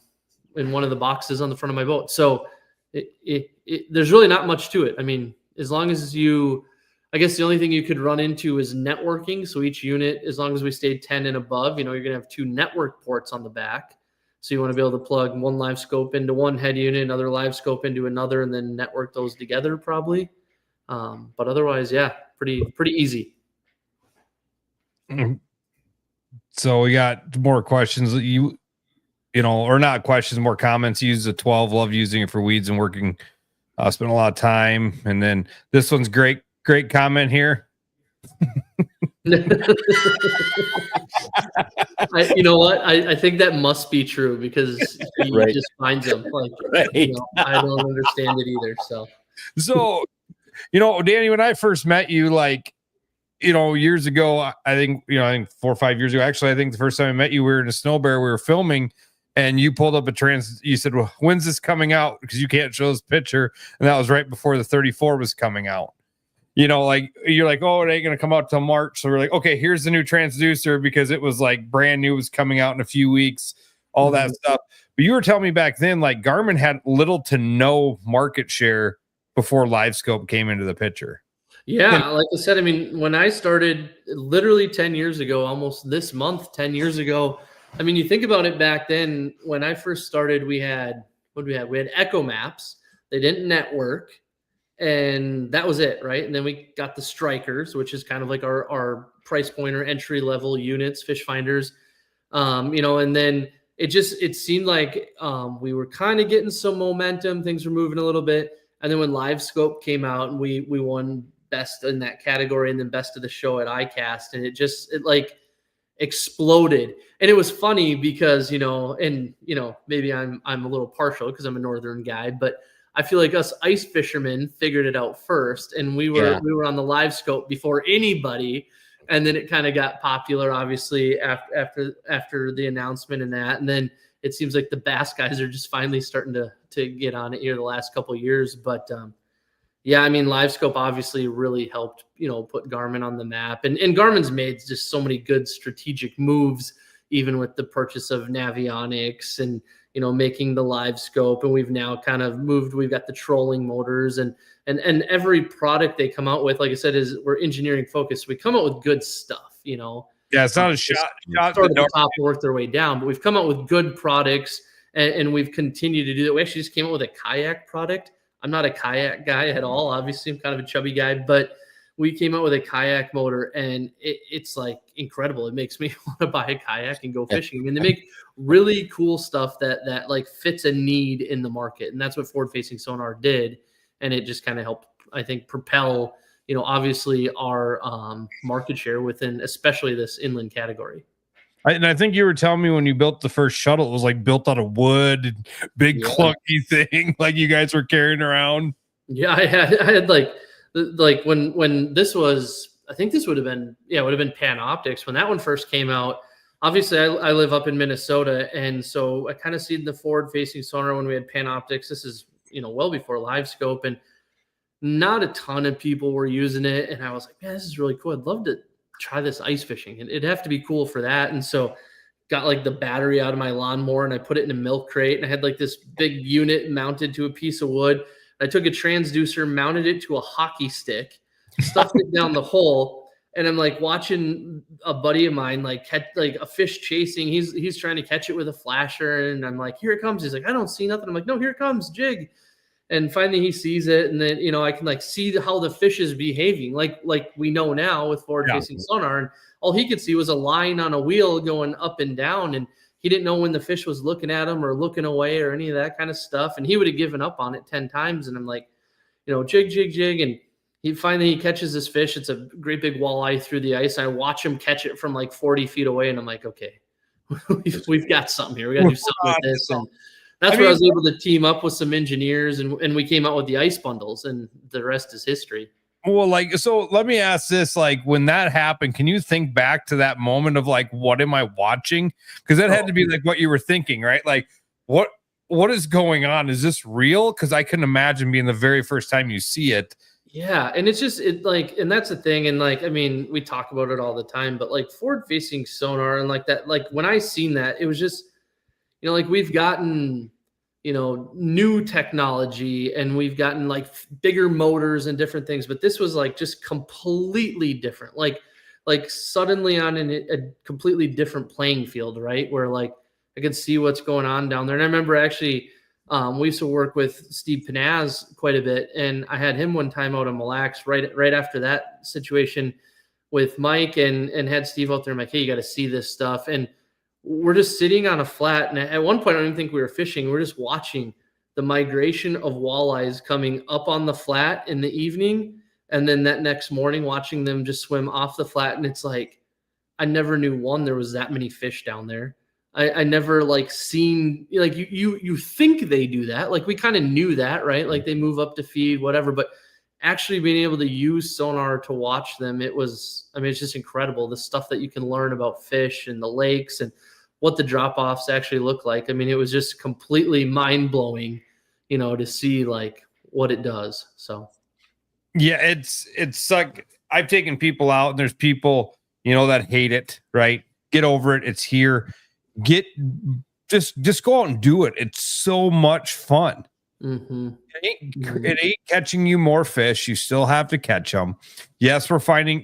in one of the boxes on the front of my boat. So there's really not much to it. I mean, as long as I guess the only thing you could run into is networking. So each unit, as long as we stayed 10 and above, you know, you're going to have two network ports on the back. So you want to be able to plug one Livescope into one head unit, another Livescope into another, and then network those together probably. But otherwise, yeah, pretty easy. So we got more questions. You know, or not questions, more comments. Use the 12. Love using it for weeds and working. Spent a lot of time. And then this one's great comment here. You know what? I think that must be true because he just finds them. Like, you know, I don't understand it either. So, you know, Danny, when I first met you, like years ago, I think 4 or 5 years ago, actually, I think the first time I met you, we were in a snow bear, we were filming, and you pulled up you said, well, when's this coming out? Because you can't show this picture. And that was right before the 34 was coming out. Like you're like, oh, it ain't going to come out till March. So we're like, okay, here's the new transducer, because it was like brand new, was coming out in a few weeks, all that stuff. But you were telling me back then, like Garmin had little to no market share before Livescope came into the picture. Yeah, like I said, I mean, when I started literally 10 years ago, almost this month, 10 years ago, I mean, you think about it back then, when I first started, we had ECHOMAPs. They didn't network, and that was it, right? And then we got the Strikers, which is kind of like our price point or entry level units, fish finders, and then it seemed like we were kind of getting some momentum. Things were moving a little bit. And then when Livescope came out, and we won best in that category and then best of the show at ICAST, and it like exploded. And it was funny because, maybe I'm a little partial because I'm a northern guy, but I feel like us ice fishermen figured it out first, and we were on the Livescope before anybody. And then it kind of got popular, obviously, after the announcement and that. And then it seems like the bass guys are just finally starting to get on it here the last couple of years. But I mean, Livescope obviously really helped, put Garmin on the map. And Garmin's made just so many good strategic moves, even with the purchase of Navionics and, making the Livescope. And we've now kind of moved. We've got the trolling motors and every product they come out with, like I said, we're engineering focused. We come out with good stuff, Yeah, it's not a shot at the top to work their way down, but we've come out with good products, and we've continued to do that. We actually just came out with a kayak product. I'm not a kayak guy at all. Obviously, I'm kind of a chubby guy, but we came out with a kayak motor, and it's like incredible. It makes me want to buy a kayak and go fishing. I mean, they make really cool stuff that like fits a need in the market, and that's what forward-facing sonar did. And it just kind of helped, I think, propel, obviously our market share within, especially this inland category. And I think you were telling me when you built the first shuttle, it was like built out of wood, big clunky thing, like you guys were carrying around. Yeah, I had like when this was, I think this would have been Panoptics when that one first came out. Obviously, I live up in Minnesota, and so I kind of seen the forward-facing sonar when we had Panoptics. This is well before Livescope, and not a ton of people were using it. And I was like, man, this is really cool. I'd love to try this ice fishing, and it'd have to be cool for that. And so got like the battery out of my lawnmower, and I put it in a milk crate, and I had like this big unit mounted to a piece of wood. I took a transducer, mounted it to a hockey stick, stuffed it down the hole. And I'm like watching a buddy of mine like catch like a fish chasing. He's trying to catch it with a flasher, and I'm like, here it comes. He's like, I don't see nothing. I'm like, no, here it comes, jig. And finally he sees it, and then I can like see how the fish is behaving, like we know now with forward-facing sonar. And all he could see was a line on a wheel going up and down, and he didn't know when the fish was looking at him or looking away or any of that kind of stuff. And he would have given up on it 10 times. And I'm like, jig, and he catches this fish. It's a great big walleye through the ice. I watch him catch it from like 40 feet away, and I'm like, okay, we've got something here. We got to do something with this. And that's where I was able to team up with some engineers, and we came out with the ice bundles, and the rest is history. Well, so let me ask this, like when that happened, can you think back to that moment of like, what am I watching? Because that had to be like what you were thinking, right? Like what is going on? Is this real? Because I couldn't imagine being the very first time you see it. Yeah. And it's just and that's the thing. And like, I mean, we talk about it all the time, but like forward-facing sonar and like that, like when I seen that, it was just, like we've gotten, new technology, and we've gotten like bigger motors and different things, but this was like just completely different, like suddenly on a completely different playing field, right? Where like I could see what's going on down there. And I remember actually we used to work with Steve Panaz quite a bit, and I had him one time out in Mille Lacs right after that situation with Mike, and had Steve out there. I'm like, hey, you got to see this stuff. And we're just sitting on a flat, and at one point I don't even think we were fishing. We're just watching the migration of walleyes coming up on the flat in the evening, and then that next morning watching them just swim off the flat. And it's like, I never knew there was that many fish down there. I never like seen, like you think they do that. Like we kind of knew that, right? Like they move up to feed, whatever, but actually being able to use sonar to watch them, it's just incredible. The stuff that you can learn about fish and the lakes and what the drop-offs actually look like. I mean, it was just completely mind-blowing, to see like what it does. So yeah, it's like I've taken people out and there's people, that hate it, right? Get over it. It's here. Just go out and do it. It's so much fun. mm-hmm. It ain't catching you more fish. You still have to catch them. Yes, we're finding,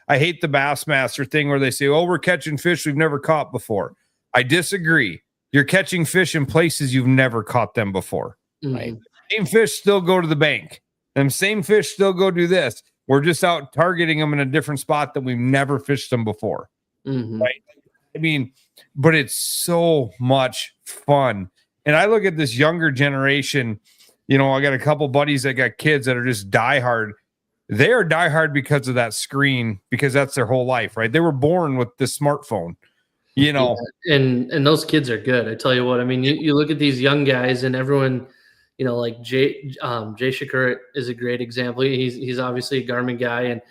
I hate the Bassmaster thing where they say, oh, we're catching fish we've never caught before. I disagree. You're catching fish in places you've never caught them before. Mm-hmm. Right? Same fish still go to the bank. Them same fish still go do this. We're just out targeting them in a different spot that we've never fished them before. Mm-hmm. Right? I mean, but it's so much fun. And I look at this younger generation, I got a couple buddies that got kids that are just diehard. They are diehard because of that screen, because that's their whole life, right? They were born with the smartphone, Yeah, and those kids are good. I tell you what, I mean, you look at these young guys and everyone, like Jay Shakur is a great example. He's obviously a Garmin guy, and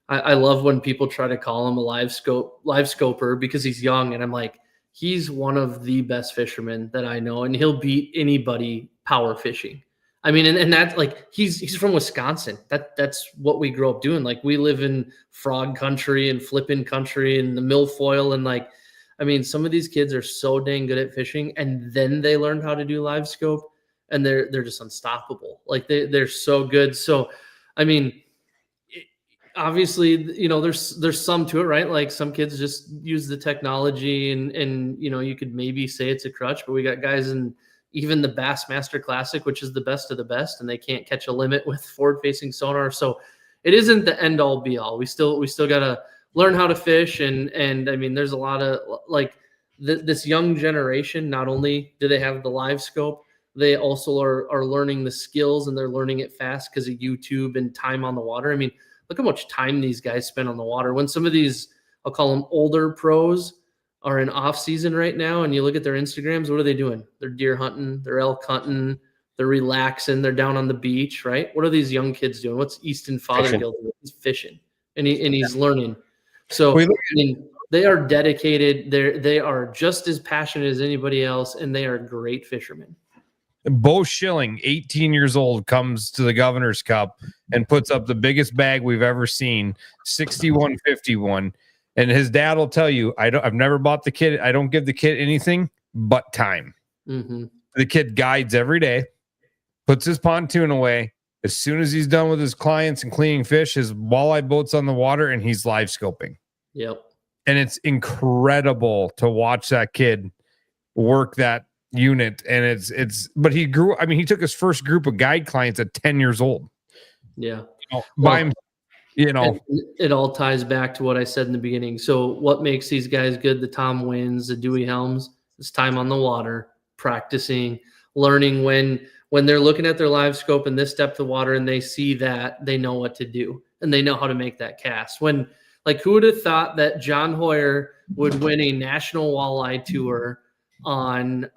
I love when people try to call him a livescoper because he's young, and I'm like, he's one of the best fishermen that I know, and he'll beat anybody power fishing. I mean, and that's like he's from Wisconsin. That's what we grew up doing. Like we live in frog country and flipping country and the milfoil, and like, I mean, some of these kids are so dang good at fishing, and then they learn how to do Livescope, and they're just unstoppable. Like they're so good. So, I mean, obviously, there's some to it, right? Like some kids just use the technology, and you could maybe say it's a crutch, but we got guys in even the Bassmaster Classic, which is the best of the best, and they can't catch a limit with forward-facing sonar. So it isn't the end-all be-all. We still got to learn how to fish, and I mean, there's a lot of like this young generation. Not only do they have the Livescope, they also are learning the skills, and they're learning it fast because of YouTube and time on the water. I mean, look how much time these guys spend on the water. When some of these, I'll call them older pros, are in off season right now, and you look at their Instagrams, what are they doing? They're deer hunting, they're elk hunting, they're relaxing, they're down on the beach, right? What are these young kids doing? What's Easton Fothergill doing? He's fishing, and he's learning. So I mean, they are dedicated. They are just as passionate as anybody else, and they are great fishermen. Bo Schilling, 18 years old, comes to the Governor's Cup and puts up the biggest bag we've ever seen, 61.51. And his dad will tell you, I've never bought the kid. I don't give the kid anything but time. Mm-hmm. The kid guides every day, puts his pontoon away. As soon as he's done with his clients and cleaning fish, his walleye boat's on the water and he's live scoping. Yep. And it's incredible to watch that kid work that unit. And but he took his first group of guide clients at 10 years old. Yeah. It all ties back to what I said in the beginning. So what makes these guys good? The Tom Wins, the Dewey Helms, it's time on the water, practicing, learning when they're looking at their Livescope in this depth of water and they see that, they know what to do and they know how to make that cast. When, like, who would have thought that John Hoyer would win a national walleye tour on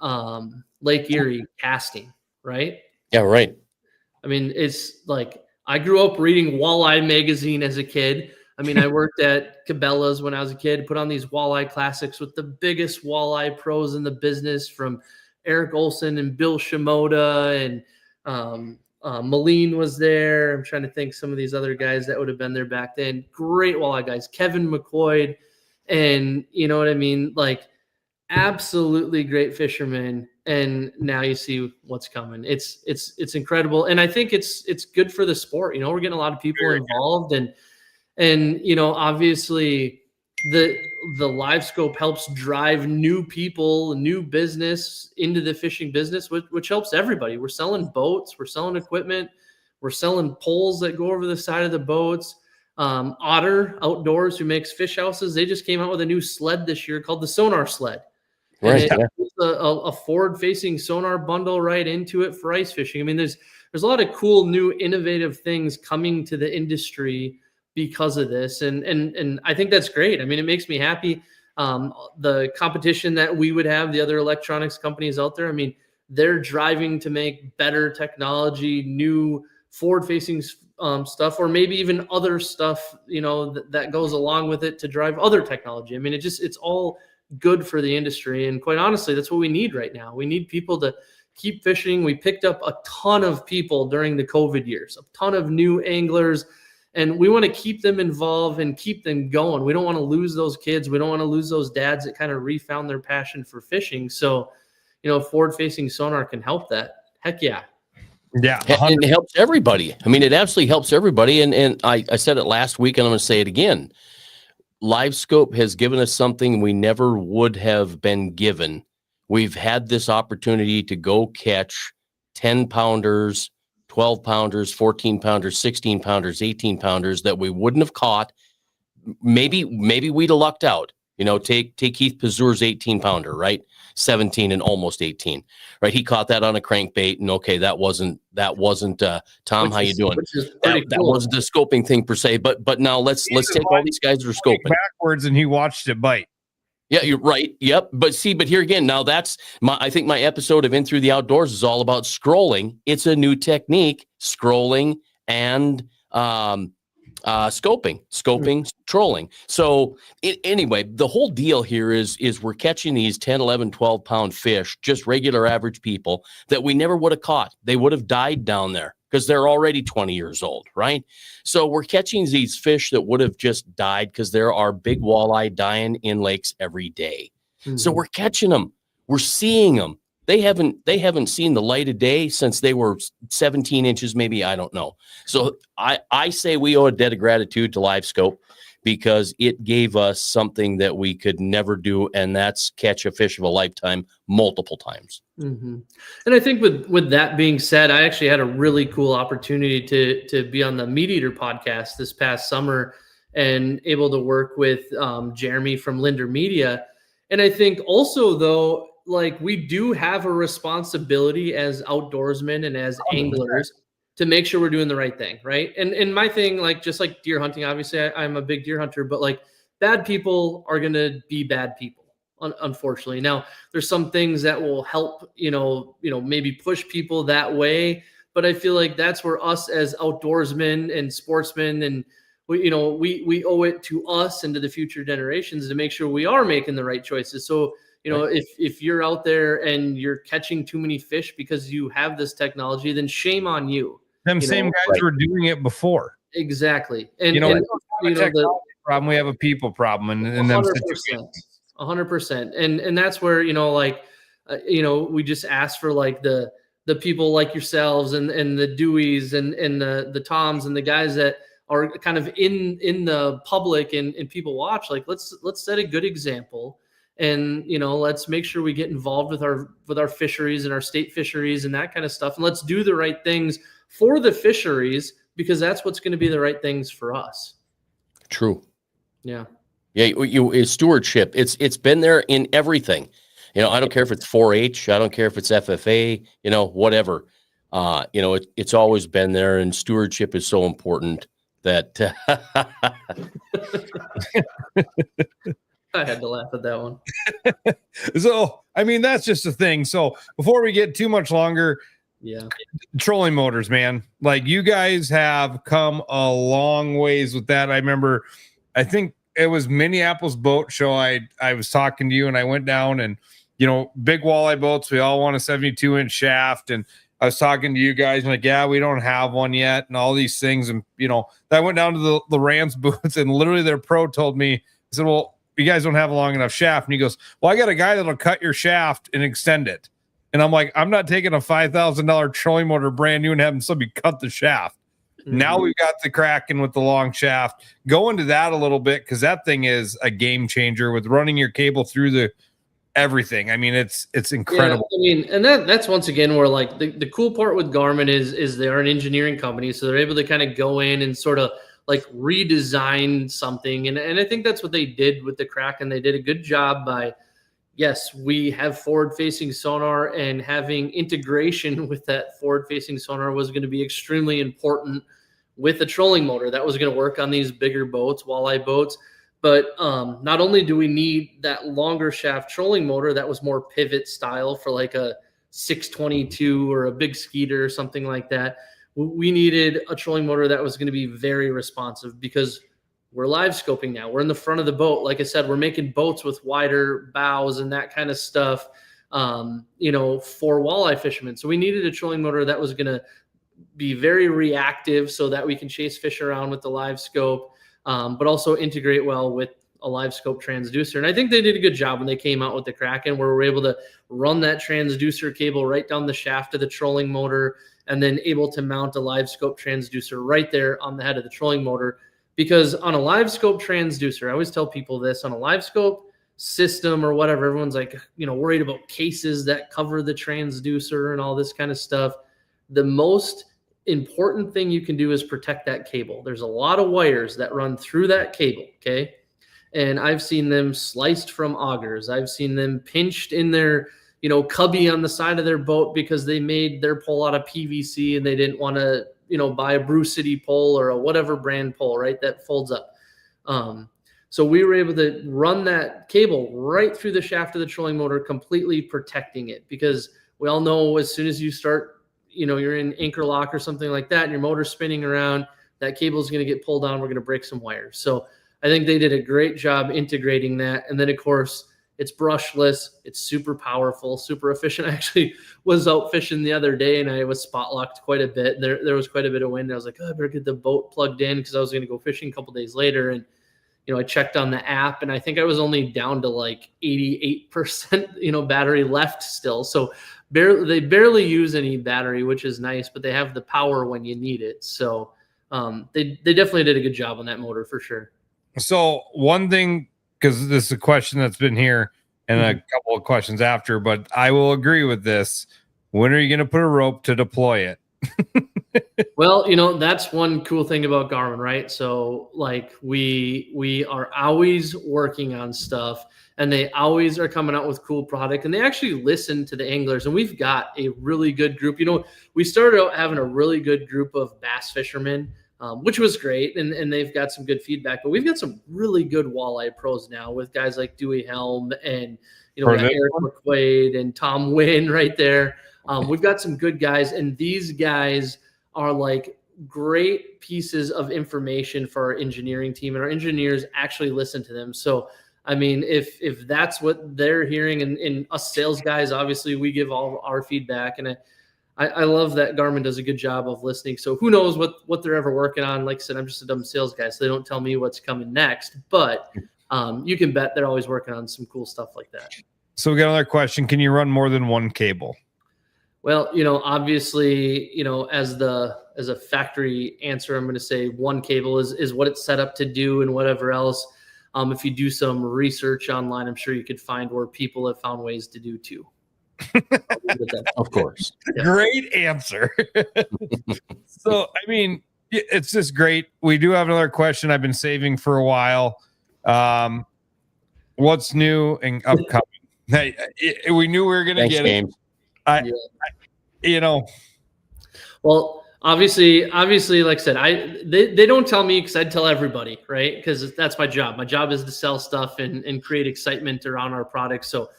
Lake Erie casting, right? Yeah, right. I mean, it's like, I grew up reading Walleye magazine as a kid. I mean, I worked at Cabela's when I was a kid, put on these walleye classics with the biggest walleye pros in the business, from Eric Olson and Bill Shimoda, and Moline was there. I'm trying to think some of these other guys that would have been there back then. Great walleye guys, Kevin McCoy, and you know what I mean? Like, absolutely great fishermen. And now you see what's coming. It's incredible. And I think it's good for the sport. We're getting a lot of people involved, and obviously the Livescope helps drive new people, new business into the fishing business, which helps everybody. We're selling boats, we're selling equipment, we're selling poles that go over the side of the boats. Otter Outdoors, who makes fish houses, they just came out with a new sled this year called the Sonar Sled. Right. And it's a forward-facing sonar bundle right into it for ice fishing. I mean, there's a lot of cool, new, innovative things coming to the industry because of this, and I think that's great. I mean, it makes me happy. The competition that we would have, the other electronics companies out there, I mean, they're driving to make better technology, new forward facing stuff, or maybe even other stuff, that goes along with it to drive other technology. I mean, it's all good for the industry. And quite honestly, that's what we need right now. We need people to keep fishing. We picked up a ton of people during the COVID years, a ton of new anglers, and we want to keep them involved and keep them going. We don't want to lose those kids. We don't want to lose those dads that kind of refound their passion for fishing. So, forward-facing sonar can help that. Heck yeah. Yeah. And it helps everybody. I mean, it absolutely helps everybody. And I said it last week, and I'm going to say it again. Livescope has given us something we never would have been given. We've had this opportunity to go catch 10 pounders, 12 pounders, 14 pounders, 16 pounders, 18 pounders that we wouldn't have caught. Maybe we'd have lucked out. Take Keith Pazur's 18 pounder, right? 17 and almost 18, right? He caught that on a crankbait, and okay, that wasn't Tom. How you doing? That wasn't the scoping thing per se, but now let's take all these guys that are scoping backwards, and he watched it bite. Yeah, you're right. Yep. But here again, now I think my episode of In Through the Outdoors is all about scrolling. It's a new technique, scrolling and scoping, trolling. So anyway, the whole deal here is we're catching these 10, 11, 12 pound fish, just regular average people that we never would have caught. They would have died down there because they're already 20 years old, right? So we're catching these fish that would have just died because there are big walleye dying in lakes every day. Mm-hmm. So we're catching them. We're seeing them. They haven't seen the light of day since they were 17 inches, maybe. I don't know. So I say we owe a debt of gratitude to Livescope because it gave us something that we could never do, and that's catch a fish of a lifetime multiple times. Mm-hmm. And I think with that being said, I actually had a really cool opportunity to be on the Meat Eater podcast this past summer and able to work with Jeremy from Linder Media. And I think also, though, like, we do have a responsibility as outdoorsmen and as anglers to make sure we're doing the right thing, right? And my thing, like, just like deer hunting, obviously I'm a big deer hunter, but like, bad people are going to be bad people, unfortunately. Now, there's some things that will help, maybe push people that way, but I feel like that's where us as outdoorsmen and sportsmen, and we owe it to us and to the future generations to make sure we are making the right choices. So, if you're out there and you're catching too many fish because you have this technology, then shame on you. Same guys were doing it before. Exactly. And the problem, we have a people problem in them 100%. And that's where, we just ask for like the people like yourselves and the Deweys and the Toms and the guys that are kind of in the public and people watch, like, let's set a good example. And, let's make sure we get involved with our fisheries and our state fisheries and that kind of stuff. And let's do the right things for the fisheries, because that's what's going to be the right things for us. True. Yeah. Yeah. Stewardship. It's been there in everything. I don't care if it's 4-H. I don't care if it's FFA, whatever. It's always been there, and stewardship is so important that I had to laugh at that one. So, I mean, that's just a thing. So before we get too much longer, trolling motors, man, like, you guys have come a long ways with that. I remember, I think it was Minneapolis Boat Show. I was talking to you, and I went down, and, big walleye boats, we all want a 72-inch shaft. And I was talking to you guys, and like, yeah, we don't have one yet, and all these things. And, I went down to the Rams booths, and literally their pro told me, I said, well, you guys don't have a long enough shaft. And he goes, well, I got a guy that'll cut your shaft and extend it. And I'm like, I'm not taking a $5,000 trolling motor brand new and having somebody cut the shaft. Mm-hmm. Now we've got the Kraken with the long shaft. Go into that a little bit, because that thing is a game changer with running your cable through the everything. I mean, it's incredible. Yeah, I mean, and that's once again where, like, the cool part with Garmin is they're an engineering company, so they're able to kind of go in and sort of like redesign something. And I think that's what they did with the Kraken. They did a good job by, yes, we have forward-facing sonar, and having integration with that forward-facing sonar was going to be extremely important with a trolling motor that was going to work on these bigger boats, walleye boats. But not only do we need that longer shaft trolling motor that was more pivot style for like a 622 or a big Skeeter or something like that, we needed a trolling motor that was going to be very responsive because we're live scoping now. We're in the front of the boat. Like I said, we're making boats with wider bows and that kind of stuff, for walleye fishermen. So we needed a trolling motor that was going to be very reactive so that we can chase fish around with the live scope, but also integrate well with a Livescope transducer. And I think they did a good job when they came out with the Kraken, where we're able to run that transducer cable right down the shaft of the trolling motor and then able to mount a Livescope transducer right there on the head of the trolling motor. Because on a Livescope transducer, I always tell people this, on a Livescope system or whatever, everyone's like, worried about cases that cover the transducer and all this kind of stuff. The most important thing you can do is protect that cable. There's a lot of wires that run through that cable, okay? And I've seen them sliced from augers. I've seen them pinched in their, cubby on the side of their boat because they made their pole out of PVC and they didn't want to, buy a Brew City pole or a whatever brand pole, right, that folds up. So we were able to run that cable right through the shaft of the trolling motor, completely protecting it, because we all know as soon as you start, you're in anchor lock or something like that and your motor's spinning around, that cable is going to get pulled down. We're going to break some wires. So I think they did a great job integrating that. And then, of course, it's brushless. It's super powerful, super efficient. I actually was out fishing the other day and I was spot locked quite a bit. There was quite a bit of wind. I was like, I better get the boat plugged in because I was going to go fishing a couple days later. And, I checked on the app and I think I was only down to like 88%, battery left still. So they barely use any battery, which is nice, but they have the power when you need it. So they definitely did a good job on that motor for sure. So one thing, because this is a question that's been here and a couple of questions after, but I will agree with this. When are you going to put a rope to deploy it? Well, that's one cool thing about Garmin, right? So like we are always working on stuff and they always are coming out with cool product and they actually listen to the anglers, and we've got a really good group. We started out having a really good group of bass fishermen, which was great. And they've got some good feedback, but we've got some really good walleye pros now with guys like Dewey Helm and, Eric McQuaid and Tom Wynn right there. We've got some good guys, and these guys are like great pieces of information for our engineering team, and our engineers actually listen to them. So, I mean, if that's what they're hearing, and us sales guys, obviously we give all our feedback, and I love that Garmin does a good job of listening. So who knows what they're ever working on. Like I said, I'm just a dumb sales guy, so they don't tell me what's coming next, but you can bet they're always working on some cool stuff like that. So we got another question. Can you run more than one cable? Well, obviously, as a factory answer, I'm going to say one cable is what it's set up to do, and whatever else. If you do some research online, I'm sure you could find where people have found ways to do too. Of course. Yeah. Great answer. So, I mean, it's just great. We do have another question I've been saving for a while. What's new and upcoming? Hey, we knew we were going to get James. it. Well, obviously, like I said, they don't tell me because I'd tell everybody, right? Because that's my job. My job is to sell stuff and create excitement around our products. So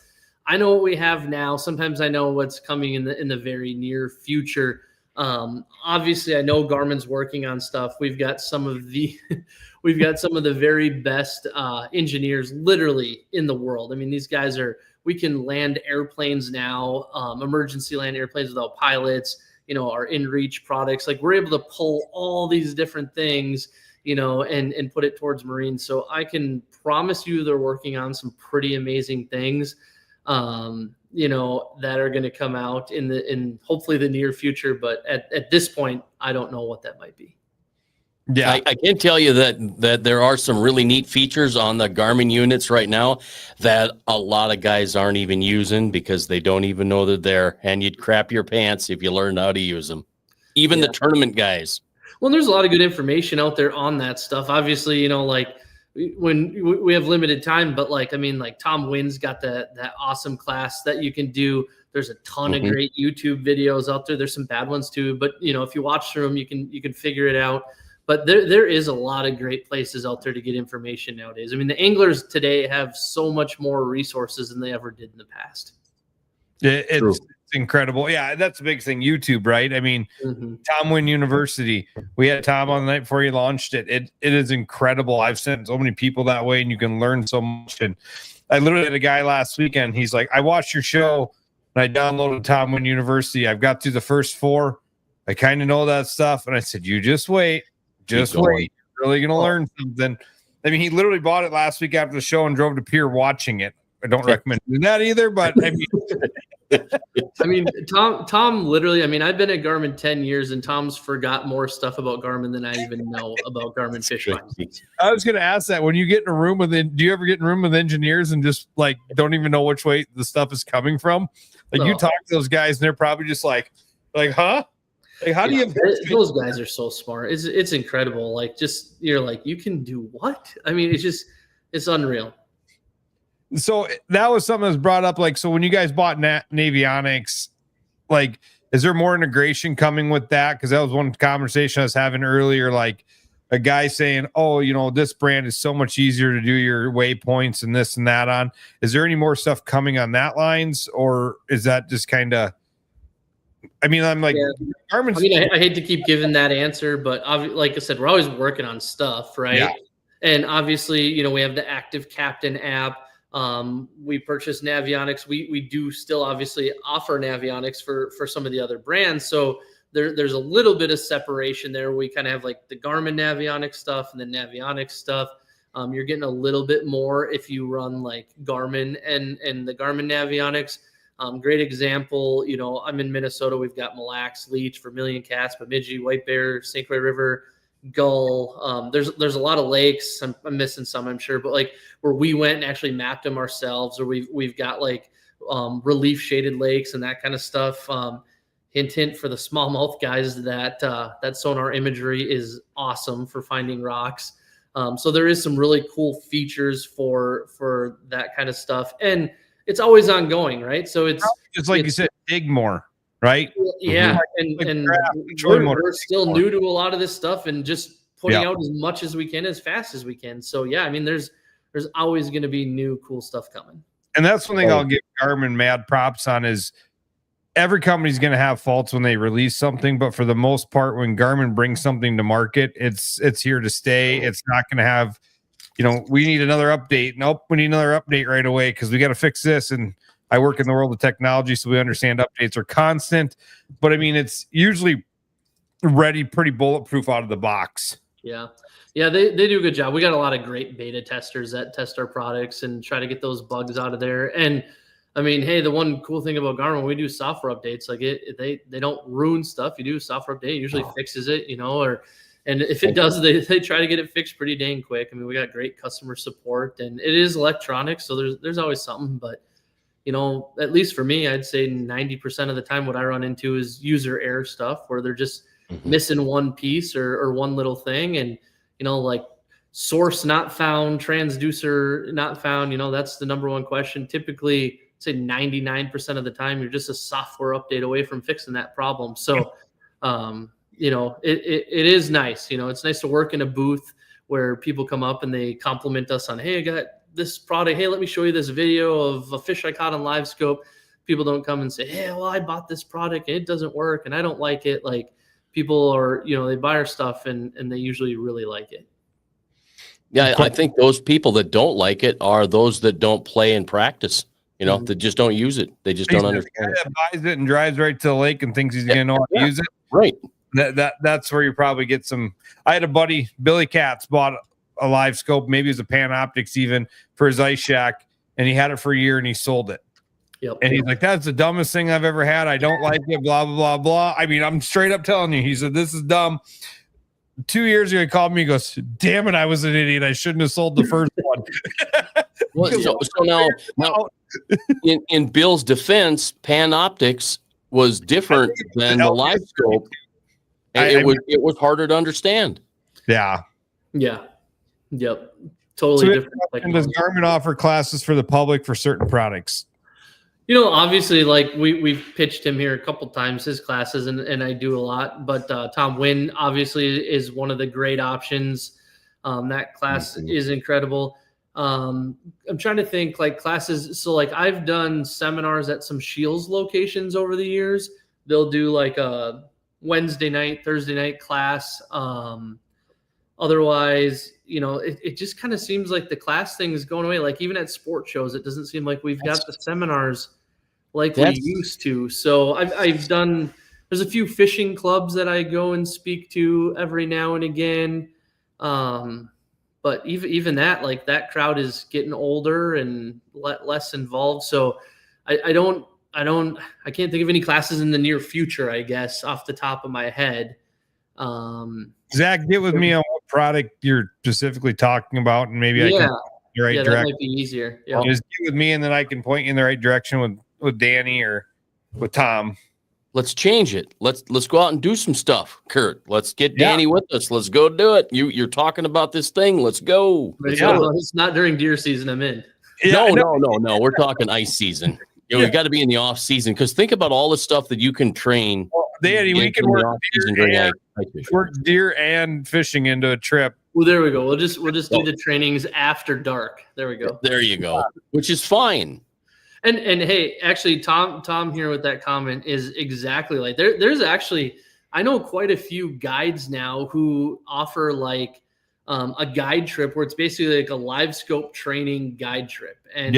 I know what we have now. Sometimes I know what's coming in the very near future. Obviously, I know Garmin's working on stuff. We've got some of the very best engineers literally in the world. I mean, these guys we can land airplanes now, emergency land airplanes without pilots, our InReach products. Like, we're able to pull all these different things, and put it towards marine. So I can promise you they're working on some pretty amazing things, that are going to come out in hopefully the near future. But at this point, I don't know what that might be. Yeah, I can tell you that there are some really neat features on the Garmin units right now that a lot of guys aren't even using because they don't even know they're there, and you'd crap your pants if you learned how to use them. Even the tournament guys. Well, there's a lot of good information out there on that stuff. Obviously, like when we have limited time, but like Tom Wynn's got that awesome class that you can do. There's a ton of great YouTube videos out there. There's some bad ones too, but if you watch through them, you can figure it out. But there is a lot of great places out there to get information nowadays. I mean, the anglers today have so much more resources than they ever did in the past. It's incredible. Yeah, that's the big thing. YouTube, right? I mean, Tom Wynn University. We had Tom on the night before he launched it. It is incredible. I've sent so many people that way, and you can learn so much. And I literally had a guy last weekend. He's like, I watched your show and I downloaded Tom Wynn University. I've got through the first 4. I kind of know that stuff. And I said, you just wait. Just wait. You're really going to learn something. I mean, he literally bought it last week after the show and drove to Pier watching it. I don't recommend doing that either, but I mean, Tom literally, I mean, I've been at Garmin 10 years and Tom's forgot more stuff about Garmin than I even know about Garmin fish finders. I was going to ask that when you get in a room do you ever get in a room with engineers and just like, don't even know which way the stuff is coming from? Like you talk to those guys and they're probably just like, huh? Like, how do you? Those guys are so smart. It's incredible. Like, just you're like, you can do what? I mean, it's unreal. So that was something that was brought up. Like, so when you guys bought Navionics, like, is there more integration coming with that? Because that was one conversation I was having earlier. Like, a guy saying, "Oh, you know, this brand is so much easier to do your waypoints and this and that on." Is there any more stuff coming on that lines, or is that just kind of? I mean, I'm like, Garmin's. I mean, I hate to keep giving that answer, but like I said, we're always working on stuff, right? Yeah. And obviously, you know, we have the Active Captain app. We purchased Navionics. We do still obviously offer Navionics for some of the other brands. So there's a little bit of separation there. We kind of have like the Garmin Navionics stuff and the Navionics stuff. You're getting a little bit more if you run like Garmin and the Garmin Navionics. Great example, you know, I'm in Minnesota. We've got Mille Lacs, Leech, Vermilion Cats, Bemidji, White Bear, St. Croix River, Gull. There's a lot of lakes. I'm missing some, I'm sure, but like where we went and actually mapped them ourselves, or we've got like relief shaded lakes and that kind of stuff. Hint for the smallmouth guys that sonar imagery is awesome for finding rocks. So there is some really cool features for that kind of stuff, and it's always ongoing, right? So it's like you said, dig more. Right. Yeah. And we're still new to a lot of this stuff and just putting out as much as we can, as fast as we can. So yeah, I mean, there's always going to be new cool stuff coming. And that's one thing I'll give Garmin mad props on is every company's going to have faults when they release something, but for the most part, when Garmin brings something to market, it's here to stay. It's not going to have, you know, we need another update. Nope. We need another update right away because we got to fix this. And I work in the world of technology, so we understand updates are constant, but I mean, it's usually ready, pretty bulletproof out of the box. Yeah. Yeah. They do a good job. We got a lot of great beta testers that test our products and try to get those bugs out of there. And I mean, hey, the one cool thing about Garmin, we do software updates, like they don't ruin stuff. You do a software update, it usually fixes it, you know, and if it does, they try to get it fixed pretty dang quick. I mean, we got great customer support and it is electronic. So there's always something, but you know, at least for me, I'd say 90% of the time what I run into is user error stuff where they're just missing one piece or one little thing. And, you know, like source not found, transducer not found, you know, that's the number one question. Typically, say 99% of the time, you're just a software update away from fixing that problem. So, you know, it is nice. You know, it's nice to work in a booth where people come up and they compliment us on, hey, I got this product. Hey, let me show you this video of a fish I caught on Livescope. People don't come and say, hey, well, I bought this product and it doesn't work and I don't like it. Like people are, you know, they buy our stuff and they usually really like it. Yeah, I think those people that don't like it are those that don't play and practice, you know, that just don't use it. They just don't understand it. Buys it and drives right to the lake and thinks he's going to know how to use it. Right. That's where you probably get some. I had a buddy, Billy Katz, bought a Livescope, maybe it was a Panoptics even for his ice shack, and he had it for a year and he sold it. Yep. And he's like, that's the dumbest thing I've ever had. I don't like it, blah, blah, blah, blah. I mean, I'm straight up telling you. He said, this is dumb. 2 years ago, he called me, he goes, damn it, I was an idiot. I shouldn't have sold the first one. Well, so now in Bill's defense, Panoptics was different than the Livescope. And it was harder to understand. Yeah. Yeah. Yep. Totally different. And does Garmin offer classes for the public for certain products? You know, obviously, like we've pitched him here a couple times, his classes, and I do a lot. But Tom Wynn obviously is one of the great options. That class is incredible. I'm trying to think like classes. So like I've done seminars at some Shields locations over the years. They'll do like a Wednesday night, Thursday night class. Otherwise, it just kind of seems like the class thing is going away. Like even at sport shows, it doesn't seem like we've got the seminars like we used to. So I've done, there's a few fishing clubs that I go and speak to every now and again. But even that, like that crowd is getting older and less involved. So I can't think of any classes in the near future, I guess, off the top of my head. Zach, get with me on what product you're specifically talking about, and maybe I can the right direction. That might be easier. Yeah. Just get with me, and then I can point you in the right direction with Danny or with Tom. Let's change it. Let's go out and do some stuff, Kurt. Let's get Danny with us. Let's go do it. You're talking about this thing. Let's go. It's not during deer season. I'm in. Yeah, no. We're talking ice season. We've got to be in the off season, because think about all the stuff that you can train. Well, Danny, we can work deer and fishing into a trip. Well, there we go. We'll just do the trainings after dark. There we go. There you go. Which is fine. And hey, actually, Tom here with that comment is exactly like there's actually, I know quite a few guides now who offer like a guide trip where it's basically like a Livescope training guide trip, and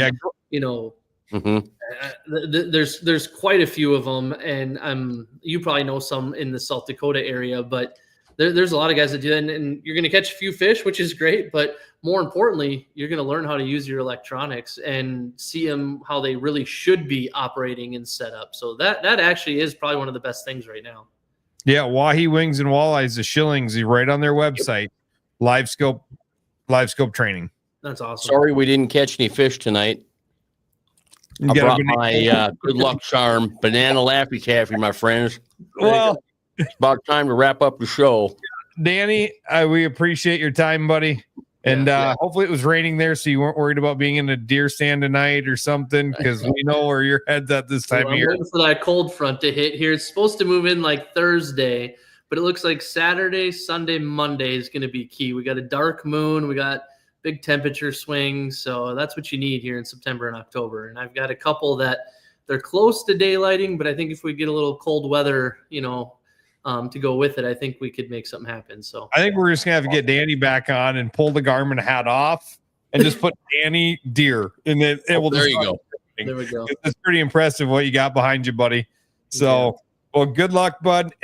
there's quite a few of them, and you probably know some in the South Dakota area, but there's a lot of guys that do that, and you're going to catch a few fish, which is great, but more importantly, you're going to learn how to use your electronics and see them how they really should be operating and set up. So that actually is probably one of the best things right now. Yeah, Wahi Wings and Walleyes, the Shillings, right on their website. Livescope training. That's awesome. Sorry we didn't catch any fish tonight. I brought my good luck charm, banana Laffy Taffy, my friends. Well, it's about time to wrap up the show. Danny, we appreciate your time, buddy. And hopefully it was raining there, so you weren't worried about being in a deer stand tonight or something, because we know where your head's at this time of year. I'm waiting for that cold front to hit here. It's supposed to move in like Thursday, but it looks like Saturday, Sunday, Monday is going to be key. We got a dark moon. We got big temperature swings. So that's what you need here in September and October. And I've got a couple that they're close to daylighting, but I think if we get a little cold weather, to go with it, I think we could make something happen. So I think we're just gonna have to get Danny back on and pull the Garmin hat off and just put Danny deer, and then it will. There you go. There we go. It's pretty impressive what you got behind you, buddy. So, well, good luck, bud.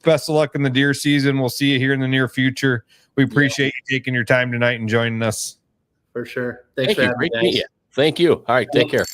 Best of luck in the deer season. We'll see you here in the near future. We appreciate you taking your time tonight and joining us. For sure. Thanks for having me, guys. Thank you. All right, take care.